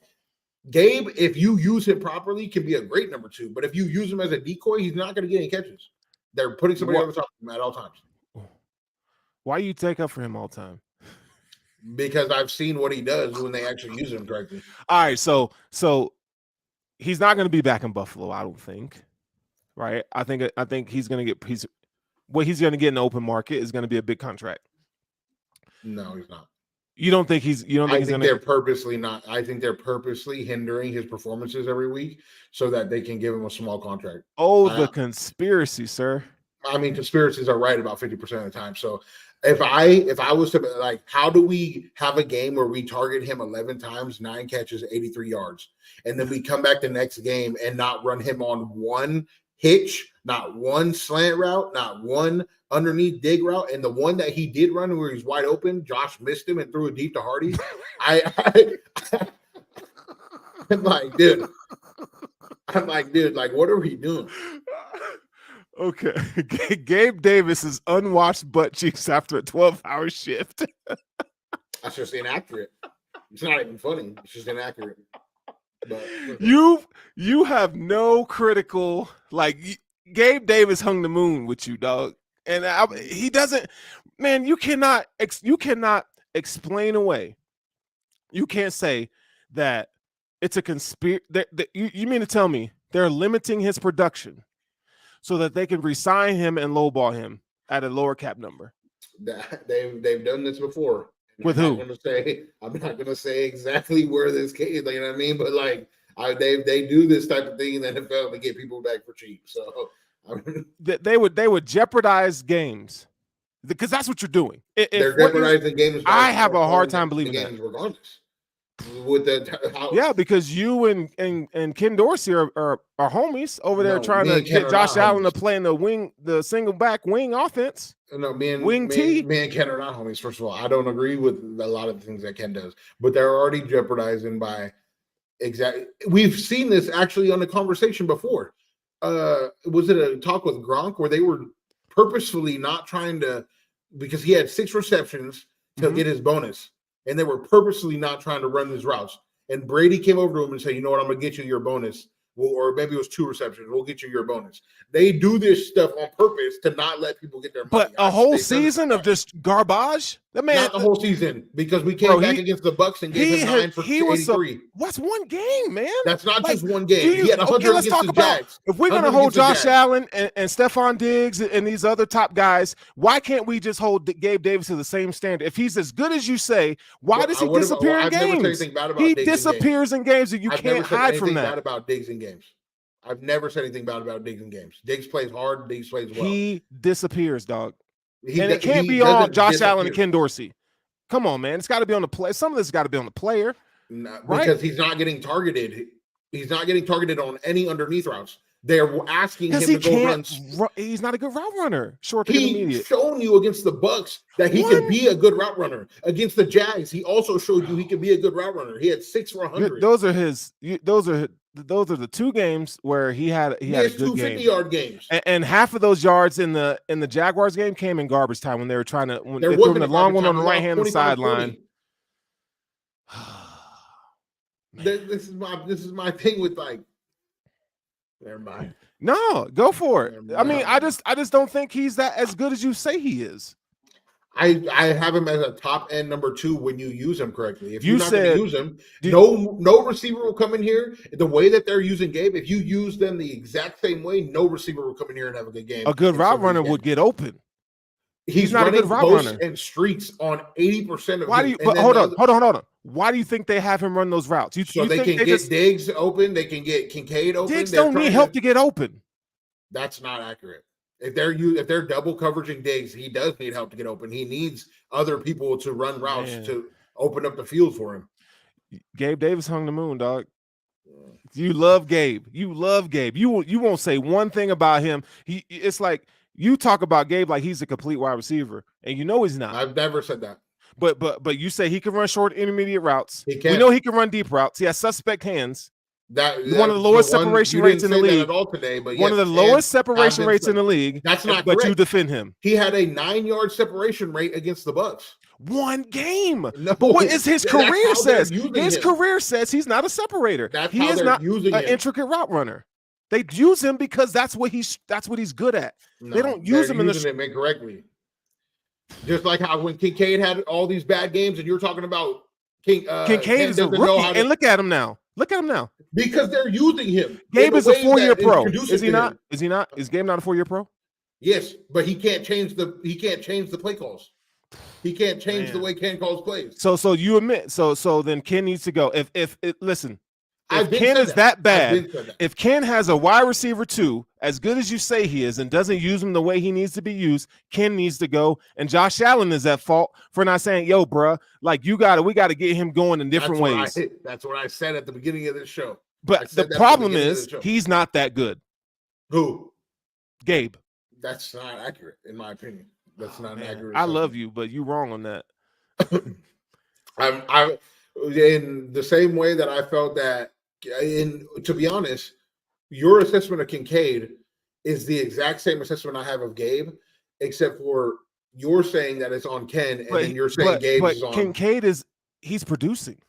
Gabe, if you use him properly, can be a great number 2. But if you use him as a decoy, he's not going to get any catches. They're putting somebody on the top of him at all times. Why you take up for him all the time? Because I've seen what he does when they actually use him correctly. All right, so he's not going to be back in Buffalo, I don't think. Right? I think he's going to get what he's going to get in the open market is going to be a big contract. No, he's not. You don't think he's they're purposely not. I think they're purposely hindering his performances every week so that they can give him a small contract. Oh, the conspiracy, sir. I mean, conspiracies are right about 50% of the time. So if I was to like, how do we have a game where we target him 11 times, 9 catches, 83 yards, and then we come back the next game and not run him on one hitch, not one slant route, not one underneath dig route, and the one that he did run where he's wide open, Josh missed him and threw it deep to Hardy. I'm like, dude, like, what are we doing? Okay, Gabe Davis's unwashed butt cheeks after a 12-hour shift. That's just inaccurate. It's not even funny. It's just inaccurate. But you have no critical, like, Gabe Davis hung the moon with you, dog, and he doesn't. Man, you cannot explain away. You can't say that it's a conspiracy. You mean to tell me they're limiting his production so that they can re-sign him and lowball him at a lower cap number? They've done this before. With who? I'm not gonna say exactly where this came. You know what I mean? But like, they do this type of thing in the NFL to get people back for cheap. So they would jeopardize games because that's what you're doing. They're jeopardizing games. I have a hard time believing that. Regardless. With because you and Ken Dorsey are homies over there trying to get Josh Allen to play in the single back wing offense. No, me and Ken are not homies. First of all, I don't agree with a lot of the things that Ken does, but they're already jeopardizing by exactly. We've seen this actually on the conversation before. Was it a talk with Gronk where they were purposefully not trying to, because he had 6 receptions to get his bonus. And they were purposely not trying to run these routes. And Brady came over to him and said, you know what, I'm going to get you your bonus. Or maybe it was 2 receptions. We'll get you your bonus. They do this stuff on purpose to not let people get their money. But a whole season of just garbage? That man, not the whole season, because we came back against the Bucs and gave him 9 for 83. What's one game, man? That's not just one game. He had 100 let's talk about Jags. If we're going to hold Josh Allen and Stephon Diggs and these other top guys, why can't we just hold Gabe Davis to the same standard? If he's as good as you say, why does he disappear in games? He disappears in games, and you can't hide from that. Bad about Diggs in games. I've never said anything bad about Diggs in games. Diggs plays hard. Diggs plays well. He disappears, dog. It can't be all Josh Allen and Ken Dorsey. Come on, man. It's got to be on the play. Some of this got to be on the player. Right? Because he's not getting targeted. He's not getting targeted on any underneath routes. They're asking him to go run. He's not a good route runner. Short to intermediate. He's shown you against the Bucs that he can be a good route runner. Against the Jags, he also showed you he can be a good route runner. He had 6 for 100. Those are the 2 games where he had a good 250-yard games. And half of those yards in the Jaguars game came in garbage time when they were trying to they threw the long one on the right hand of the sideline. This is my thing with, like, never mind. No, go for it. I mean, I just don't think he's that as good as you say he is. I have him as a top end number 2 when you use him correctly. If you're not going to use him, no receiver will come in here the way that they're using Gabe. If you use them the exact same way, no receiver will come in here and have a good game. A good route runner would get open. He's not a good route runner. And streaks on 80% of. Why do you? Hold on. Why do you think they have him run those routes? So they can get Diggs open. They can get Kincaid open. Diggs don't need help to get open. That's not accurate. If they're double coveraging Diggs, he does need help to get open. He needs other people to run routes to open up the field for him. Gabe Davis hung the moon, dog. You love Gabe. You won't say one thing about him. It's like you talk about Gabe like he's a complete wide receiver, and you know he's not. I've never said that. But you say he can run short intermediate routes. He can. We know he can run deep routes. He has suspect hands. One of the lowest separation rates in the league. One of the lowest separation rates in the league. That's not but correct. You defend him. He had a 9-yard separation rate against the Bucs. One game. No, but what is his career says? His career says he's not a separator. He is not an intricate route runner. They use him because that's what he's good at. No, they don't use him incorrectly. Just like how when Kincaid had all these bad games, and you're talking about Kincaid is a rookie, and look at him now. Because they're using him. Gabe is a 4-year pro. Is he not? Is he not? Is Gabe not a 4-year pro? Yes, but he can't change the play calls. He can't change the way Ken calls plays. So you admit so then Ken needs to go. If listen, if Ken is that bad, if Ken has a wide receiver 2, as good as you say he is, and doesn't use him the way he needs to be used, Ken needs to go. And Josh Allen is at fault for not saying, yo, bruh, like we got to get him going in different ways. That's what I said at the beginning of this show. But the problem is he's not that good. Who? Gabe. That's not accurate, in my opinion. That's not accurate. I love you, but you're wrong on that. I'm in the same way that I felt that. To be honest, your assessment of Kincaid is the exact same assessment I have of Gabe, except for you're saying that it's on Ken, and then you're saying Gabe is on. Kincaid he's producing.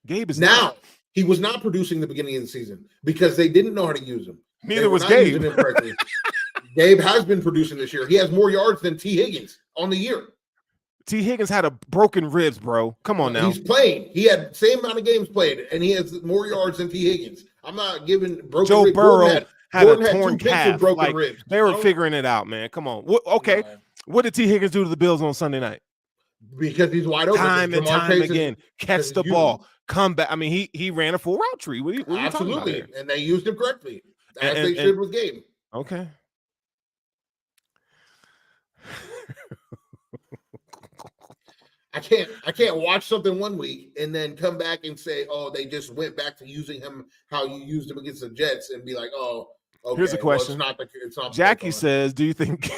Gabe is now. Not. He was not producing the beginning of the season because they didn't know how to use him. Neither was Gabe. Gabe has been producing this year. He has more yards than T. Higgins on the year. T. Higgins had a broken ribs, bro. Come on now. He's playing. He had the same amount of games played, and he has more yards than T. Higgins. I'm not giving broken Joe ribs. Burrow had a torn calf. Broken ribs. They were figuring it out, man. Come on. Okay. What did T. Higgins do to the Bills on Sunday night? Because he's wide open. Time and time again. Catch the ball. Come back. I mean, he ran a full route tree. What are you talking about here? And they used him correctly. As they should with Gabe. Okay. I can't watch something one week and then come back and say, oh, they just went back to using him how you used him against the Jets and be like, oh, okay. Here's a question. Well, it's not Jackie says, do you think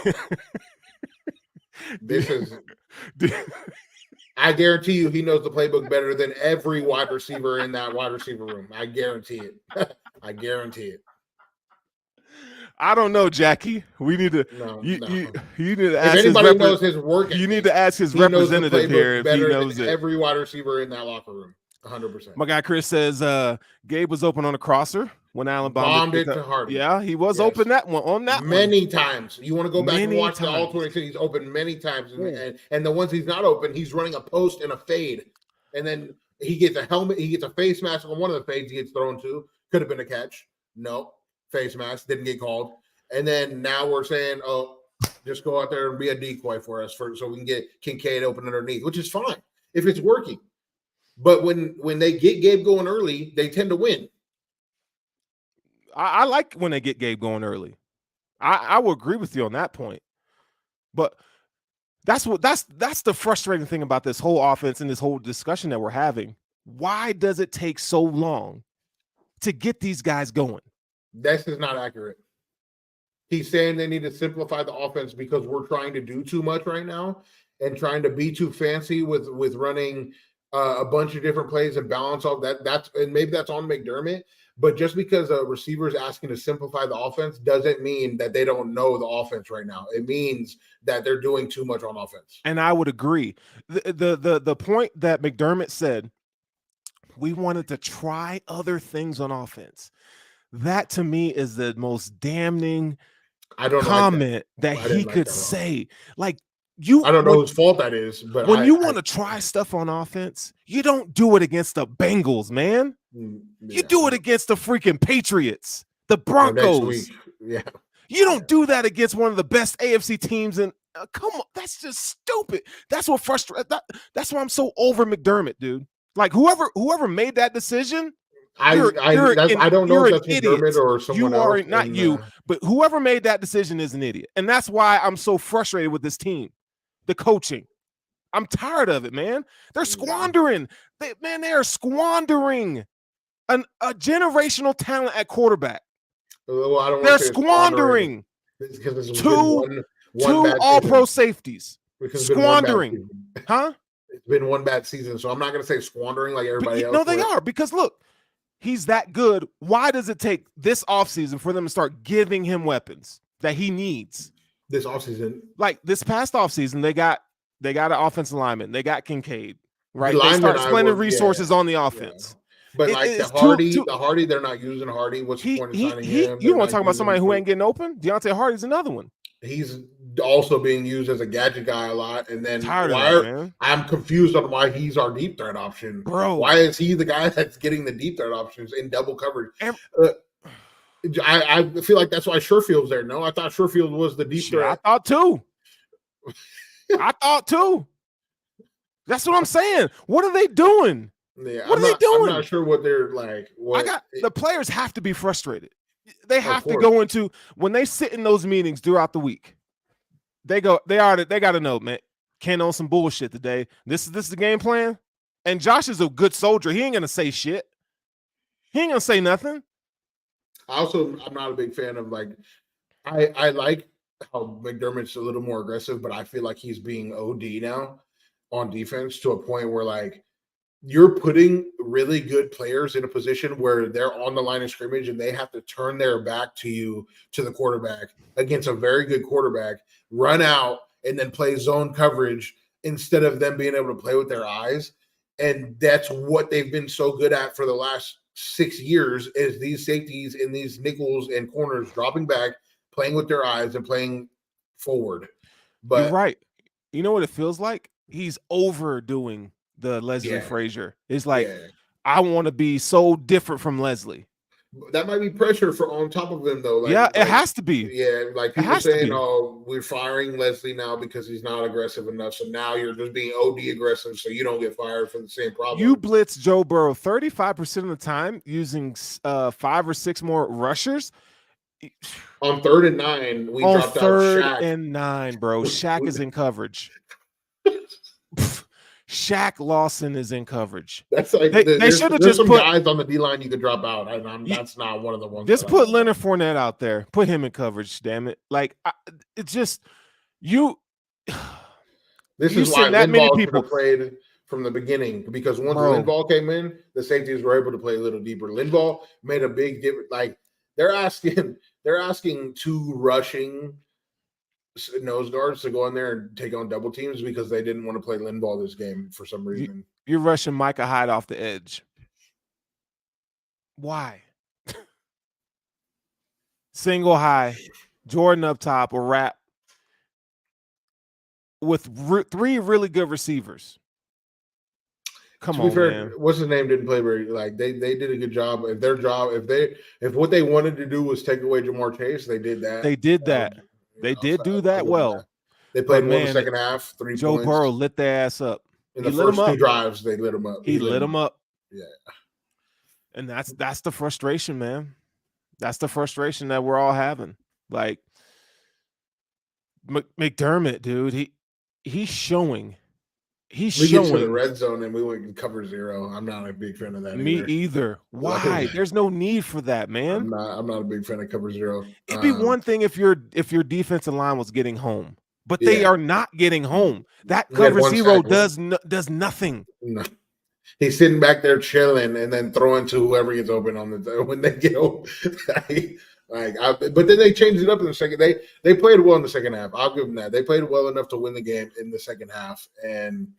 I guarantee you he knows the playbook better than every wide receiver in that wide receiver room. I guarantee it. I guarantee it. I don't know, Jackie. We need to. You need to ask. If anybody knows his work, you need to ask his representative here if he knows it. Every wide receiver in that locker room, 100%. My guy Chris says Gabe was open on a crosser when Allen bombed it to Hardy. Yeah, he was open that one on that many times. You want to go back and watch the all 22? He's open many times, and the ones he's not open, he's running a post and a fade, and then he gets a helmet, he gets a face mask on one of the fades he gets thrown to. Could have been a catch. No. Face mask didn't get called, and then now we're saying, "Oh, just go out there and be a decoy for us, so we can get Kincaid open underneath," which is fine if it's working. But when they get Gabe going early, they tend to win. I like when they get Gabe going early. I will agree with you on that point, but that's the frustrating thing about this whole offense and this whole discussion that we're having. Why does it take so long to get these guys going? This is not accurate. He's saying they need to simplify the offense because we're trying to do too much right now and trying to be too fancy with running a bunch of different plays and balance all that. And maybe that's on McDermott. But just because a receiver is asking to simplify the offense doesn't mean that they don't know the offense right now. It means that they're doing too much on offense. And I would agree. The point that McDermott said, we wanted to try other things on offense. That to me is the most damning comment that he could say. Like I don't know whose fault that is, but when you want to try stuff on offense, you don't do it against the Bengals, man. You do it against the freaking Patriots, the Broncos. Yeah, you don't do that against one of the best AFC teams. And come on, that's just stupid. That's what frustrates. That's why I'm so over McDermott, dude. Like whoever made that decision. I don't know if that's McDermott or someone else. You are not you, but whoever made that decision is an idiot. And that's why I'm so frustrated with this team, the coaching. I'm tired of it, man. They're squandering. They are squandering a generational talent at quarterback. Well, I don't They're squandering two all-pro safeties. Squandering. Huh? It's been one bad season, so I'm not going to say squandering like everybody else. No, they are, because look, he's that good. Why does it take this offseason for them to start giving him weapons that he needs? This offseason? Like this past offseason, they got an offensive lineman. They got Kincaid, right? They start splitting resources on the offense. Yeah. But the Hardy, they're not using Hardy. What's the point of signing him? You want to talk about somebody who ain't getting open? Deontay Hardy's another one. He's also being used as a gadget guy a lot. And then man. I'm confused on why he's our deep threat option. Bro. Why is he the guy that's getting the deep threat options in double coverage? I feel like that's why Sherfield's there. No, I thought Sherfield was the deep threat. I thought too. That's what I'm saying. What are they doing? Yeah, what are they doing? I'm not sure what they're like. The players have to be frustrated. They have to course. go into when they sit in those meetings throughout the week. They got to know, man. Can't on some bullshit today. This is the game plan. And Josh is a good soldier. He ain't gonna say shit. He ain't gonna say nothing. I'm not a big fan of like. I like how McDermott's a little more aggressive, but I feel like he's being OD now on defense to a point where like you're putting really good players in a position where they're on the line of scrimmage and they have to turn their back to you, to the quarterback, against a very good quarterback, run out and then play zone coverage instead of them being able to play with their eyes. And that's what they've been so good at for the last 6 years is these safeties and these nickels and corners dropping back, playing with their eyes and playing forward. But you're right. You know what it feels like? He's overdoing the Leslie Frazier. It's like, I want to be so different from Leslie. That might be pressure for on top of him, though. Like, it has to be. Yeah, like people saying, "Oh, we're firing Leslie now because he's not aggressive enough." So now you're just being OD aggressive, so you don't get fired for the same problem. You blitz Joe Burrow 35% of the time using 5 or 6 more rushers. On 3rd and 9, we dropped out Shaq. 3rd and 9, bro. Shaq is in coverage. Shaq Lawson is in coverage. That's like they should have just put guys on the D line you could drop out. That's not one of the ones. Just put Leonard Fournette out there. Put him in coverage. Damn it! Like it's just you. This is why that many people played from the beginning because once Linval came in, the safeties were able to play a little deeper. Linval made a big difference. Like they're asking 2 rushing nose guards to go in there and take on double teams because they didn't want to play Linval this game for some reason. You're rushing Micah Hyde off the edge. Why? Single high, Jordan up top, or wrap with 3 really good receivers. Come on, man. What's his name didn't play very like they did a good job. If what they wanted to do was take away Jamar Chase, they did that. They did that. They did do that well. They played well in the second half. 3 Joe points. Burrow lit their ass up. In the first 2 drives, they lit him up. He lit him up. Yeah. And that's the frustration, man. That's the frustration that we're all having. Like McDermott, dude, he's showing. We get to the red zone and we went and cover 0. I'm not a big fan of that. Me either. Why? There's no need for that, man. I'm not a big fan of cover 0. It'd be one thing if your defensive line was getting home, but they are not getting home. That cover 0 does nothing. No. He's sitting back there chilling and then throwing to whoever gets open on the when they get open. But then they changed it up in the second. They played well in the second half. I'll give them that. They played well enough to win the game in the second half, and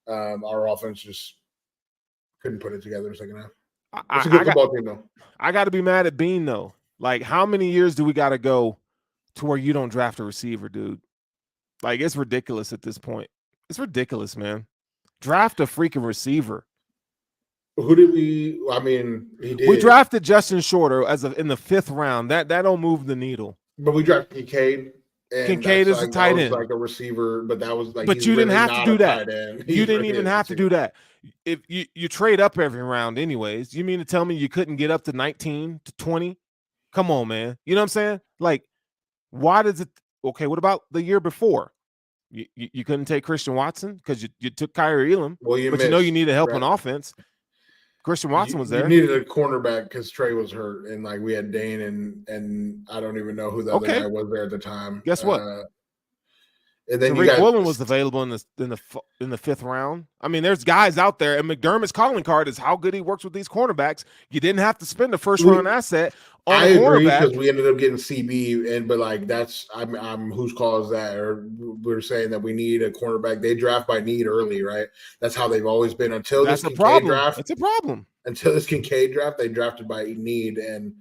our offense just couldn't put it together in the second half. It's a good football team, though. I got to be mad at Bean, though. Like, how many years do we got to go to where you don't draft a receiver, dude? Like, it's ridiculous at this point. It's ridiculous, man. Draft a freaking receiver. Who did we? I mean, he did. We drafted Justin Shorter in the 5th round. That don't move the needle. But we drafted Kincaid. Kincaid is a tight end, like a receiver. But that was like. But you didn't have to do that. You didn't even have to do that. If you trade up every round, anyways. You mean to tell me you couldn't get up to 19 to 20? Come on, man. You know what I'm saying? Like, why does it? Okay, what about the year before? You couldn't take Christian Watson because you took Kyrie Elam, but you know you needed help on offense. Christian Watson was there. You needed a cornerback because Trey was hurt, and like we had Dane and I don't even know who the other guy was there at the time. Guess what? And then Tariq Woolen was available in the 5th round. I mean, there's guys out there, and McDermott's calling card is how good he works with these cornerbacks. You didn't have to spend a 1st round asset on I a agree cornerback. because we ended up getting CB, but like that's I'm whose call is that? Or we're saying that we need a cornerback. They draft by need early, right? That's how they've always been until That's this a Kincaid problem. draft. It's a problem. Until this Kincaid draft, they drafted by need, and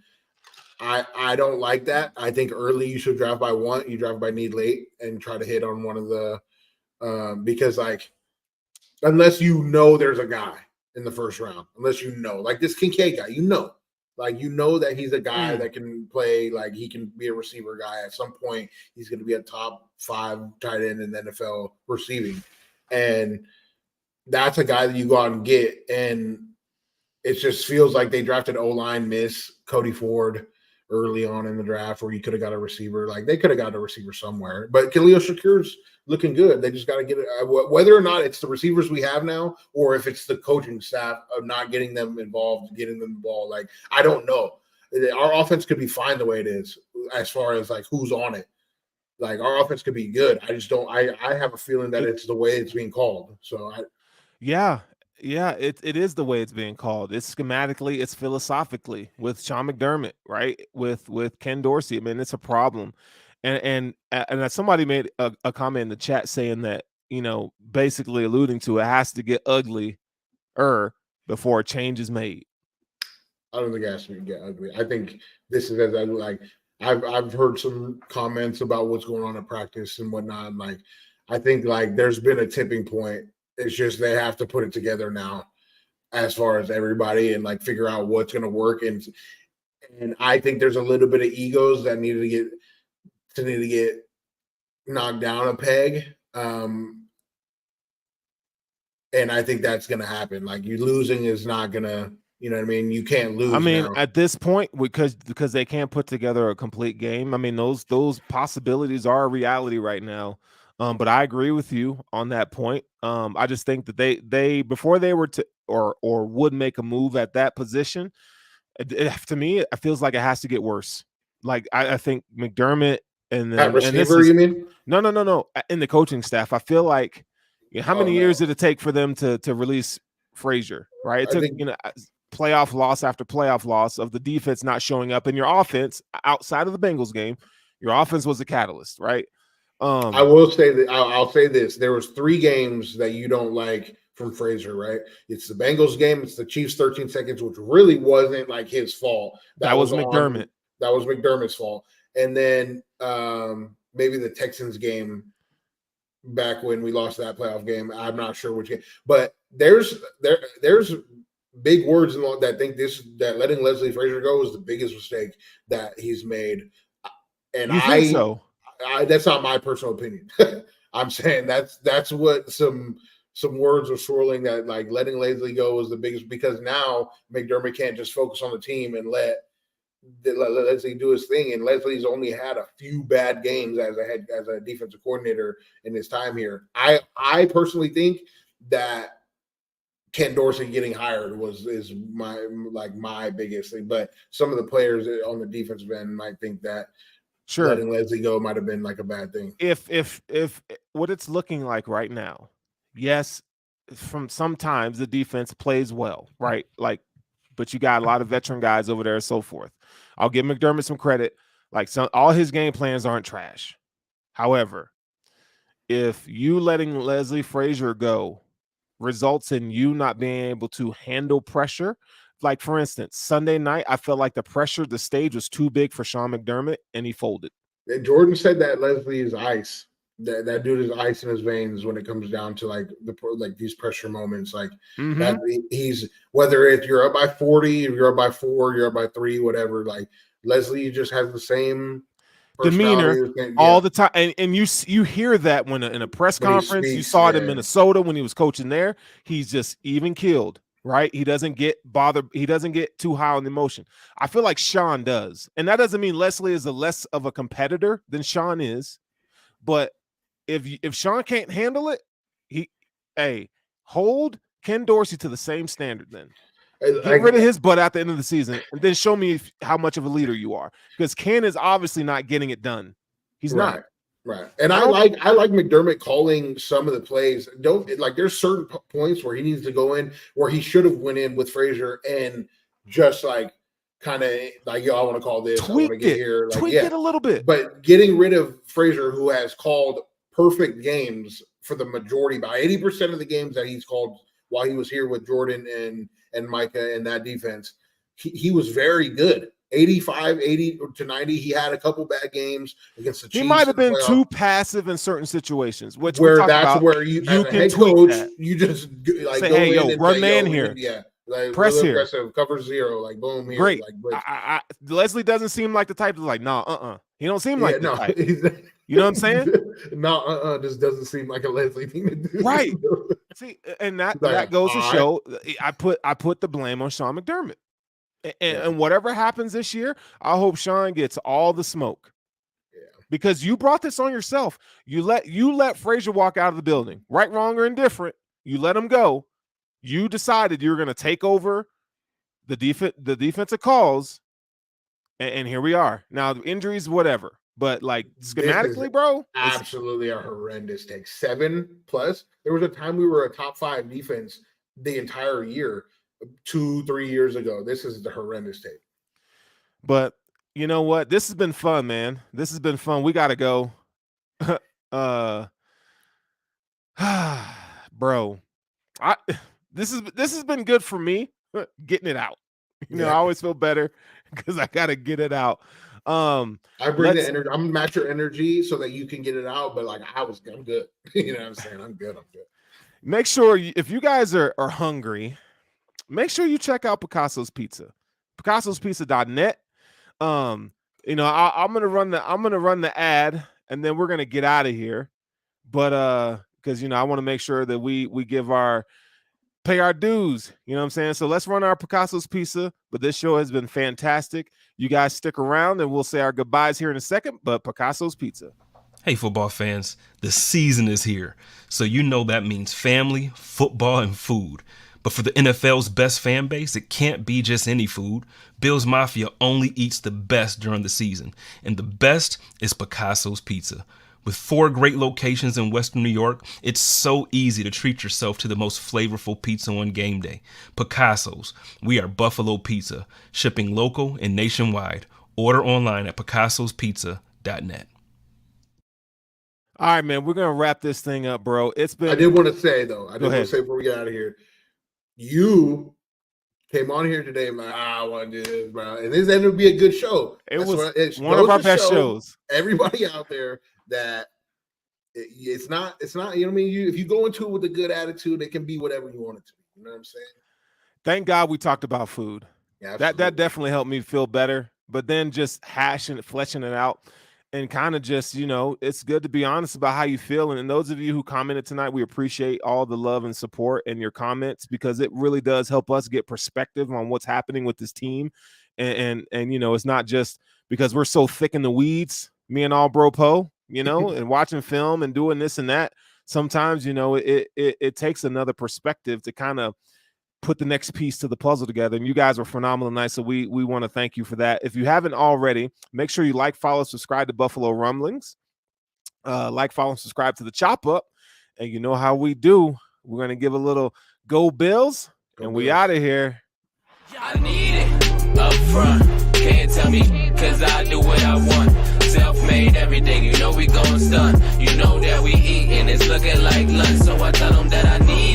I don't like that. I think early you should draft by want. You draft by need late and try to hit on one of the because like unless you know there's a guy in the 1st round, unless you know like this Kincaid guy, like that he's a guy that can play, like he can be a receiver guy at some point. He's going to be a top 5 tight end in the NFL receiving, and that's a guy that you go out and get, and it just feels like they drafted O-line miss Cody Ford early on in the draft, where you could have got a receiver. Like, they could have got a receiver somewhere. But Khalil Shakur's looking good. They just got to get it. Whether or not it's the receivers we have now, or if it's the coaching staff of not getting them involved, getting them the ball. Like, I don't know. Our offense could be fine the way it is, as far as like who's on it. Like, our offense could be good. I just don't. I have a feeling that it's the way it's being called. So Yeah, it is the way it's being called. It's schematically, it's philosophically with Sean McDermott, right? With Ken Dorsey. I mean, it's a problem. And somebody made a comment in the chat saying that, basically alluding to it has to get ugly before a change is made. I don't think it has to get ugly. I think this is as ugly. Like, I've heard some comments about what's going on in practice and whatnot. And like, I think like there's been a tipping point. It's just they have to put it together now, as far as everybody, and like figure out what's going to work. And I think there's a little bit of egos that need to get knocked down a peg. And I think that's going to happen. Like, you losing is not going to. You know what I mean? You can't lose. I mean, now. At this point, because they can't put together a complete game. I mean, those possibilities are a reality right now. But I agree with you on that point. I just think that they before they were to or would make a move at that position, to me, it feels like it has to get worse. Like, I think McDermott and then at receiver, you mean? No. In the coaching staff, I feel like how many years did it take for them to release Frazier? Right, it took playoff loss after playoff loss of the defense not showing up, and your offense outside of the Bengals game, your offense was a catalyst, right? I will say that I'll say this: there was 3 games that you don't like from Frazier, right? It's the Bengals game, it's the Chiefs 13 seconds, which really wasn't like his fault. That was McDermott. That was McDermott's fault, and then maybe the Texans game back when we lost that playoff game. I'm not sure which game, but there's big words in law that think that letting Leslie Frazier go is the biggest mistake that he's made. And you think so? That's not my personal opinion. I'm saying that's what some words are swirling, that like letting Leslie go is the biggest, because now McDermott can't just focus on the team and let Leslie do his thing. And Leslie's only had a few bad games as a defensive coordinator in his time here. I personally think that Ken Dorsey getting hired is my biggest thing. But some of the players on the defensive end might think that letting Leslie go might have been like a bad thing. If what it's looking like right now, yes, from sometimes the defense plays well, right? Like, but you got a lot of veteran guys over there and so forth. I'll give McDermott some credit. Like, all his game plans aren't trash. However, if you letting Leslie Frazier go results in you not being able to handle pressure, like for instance, Sunday night, I felt like the stage was too big for Sean McDermott, and he folded. And Jordan said that Leslie is ice. That dude is ice in his veins when it comes down to like these pressure moments. Like that, he's, whether it's you're up by 40, you're up by 4, you're up by 3, whatever. Like, Leslie just has the same demeanor all the time, and you hear that when in a press conference. You saw it in Minnesota when he was coaching there. He's just even keeled, right? He doesn't get bothered. He doesn't get too high on the emotion. I feel like Sean does, and that doesn't mean Leslie is less of a competitor than Sean is. But if Sean can't handle it, hold Ken Dorsey to the same standard. Then get rid of his butt at the end of the season, and then show me how much of a leader you are. Because Ken is obviously not getting it done. He's not. Right. And I like McDermott calling some of the plays. There's certain points where he needs to go in, where he should have went in with Frazier and just like kind of like, yo, I want to call this. I want to get here. Like, tweak it a little bit. But getting rid of Frazier, who has called perfect games for the majority, by 80% of the games that he's called while he was here with Jordan and Micah and that defense, he was very good. 85, 80 to 90. He had a couple bad games against the Chiefs. He might have been too passive in certain situations, where you as a head coach, you just like say, go hey, in and run say, man here. Yeah. Like, press here. Aggressive, cover 0, like boom here. Great. Like, Leslie doesn't seem like the type to like, he don't seem like the type. You know what I'm saying? This doesn't seem like a Leslie thing to do. Right. See, and that goes to show. I put the blame on Sean McDermott, and whatever happens this year, I hope Sean gets all the smoke. Yeah. Because you brought this on yourself. You let Frazier walk out of the building, right, wrong, or indifferent. You let him go. You decided you were going to take over the defensive calls, and here we are. Now, the injuries, whatever. But, like, schematically, bro. Absolutely a horrendous take. 7+. There was a time we were a top 5 defense the entire year 2-3 years ago. This is the horrendous take. But you know what? This has been fun, man. This has been fun. We got to go. Bro, this has been good for me, getting it out. You know, I always feel better because I got to get it out. I bring the energy. I'm gonna match your energy so that you can get it out. But like I'm good. You know what I'm saying? I'm good. Make sure if you guys are hungry, make sure you check out Picasso's Pizza, Picasso'sPizza.net. You know, I'm gonna run the ad, and then we're gonna get out of here. But because you know, I want to make sure that we pay our dues. You know what I'm saying? So let's run our Picasso's Pizza. But this show has been fantastic. You guys stick around, and we'll say our goodbyes here in a second. But Picasso's Pizza. Hey, football fans, the season is here. So you know that means family, football, and food. But for the NFL's best fan base, it can't be just any food. Bills Mafia only eats the best during the season. And the best is Picasso's Pizza. With 4 great locations in Western New York, it's so easy to treat yourself to the most flavorful pizza on game day. Picasso's. We are Buffalo Pizza, shipping local and nationwide. Order online at picassospizza.net. All right, man, we're going to wrap this thing up, bro. It's been. I did want to say, though, before we get out of here, you came on here today, man. I want to do this, bro. And this ended up being a good show. It was one of our best shows. Everybody out there that it's not, you know what I mean? If you go into it with a good attitude, it can be whatever you want it to be. You know what I'm saying? Thank God we talked about food. Yeah, that definitely helped me feel better. But then just fleshing it out. And kind of just, you know, it's good to be honest about how you feel. And those of you who commented tonight, we appreciate all the love and support and your comments, because it really does help us get perspective on what's happening with this team. And you know, it's not just because we're so thick in the weeds, me and all bro Poe, you know, and watching film and doing this and that. Sometimes, you know, it takes another perspective to kind of put the next piece to the puzzle together. And you guys were phenomenal tonight, so we want to thank you for that. If you haven't already, make sure you like, follow, subscribe to Buffalo Rumblings. Like, follow, and subscribe to the Chop Up. And you know how we do. We're going to give a little go Bills, and we out of here. I need it up front. Can't tell me, because I do what I want. Self-made everything, you know we gon' stun. You know that we eatin', it's looking like lunch. So I tell them that I need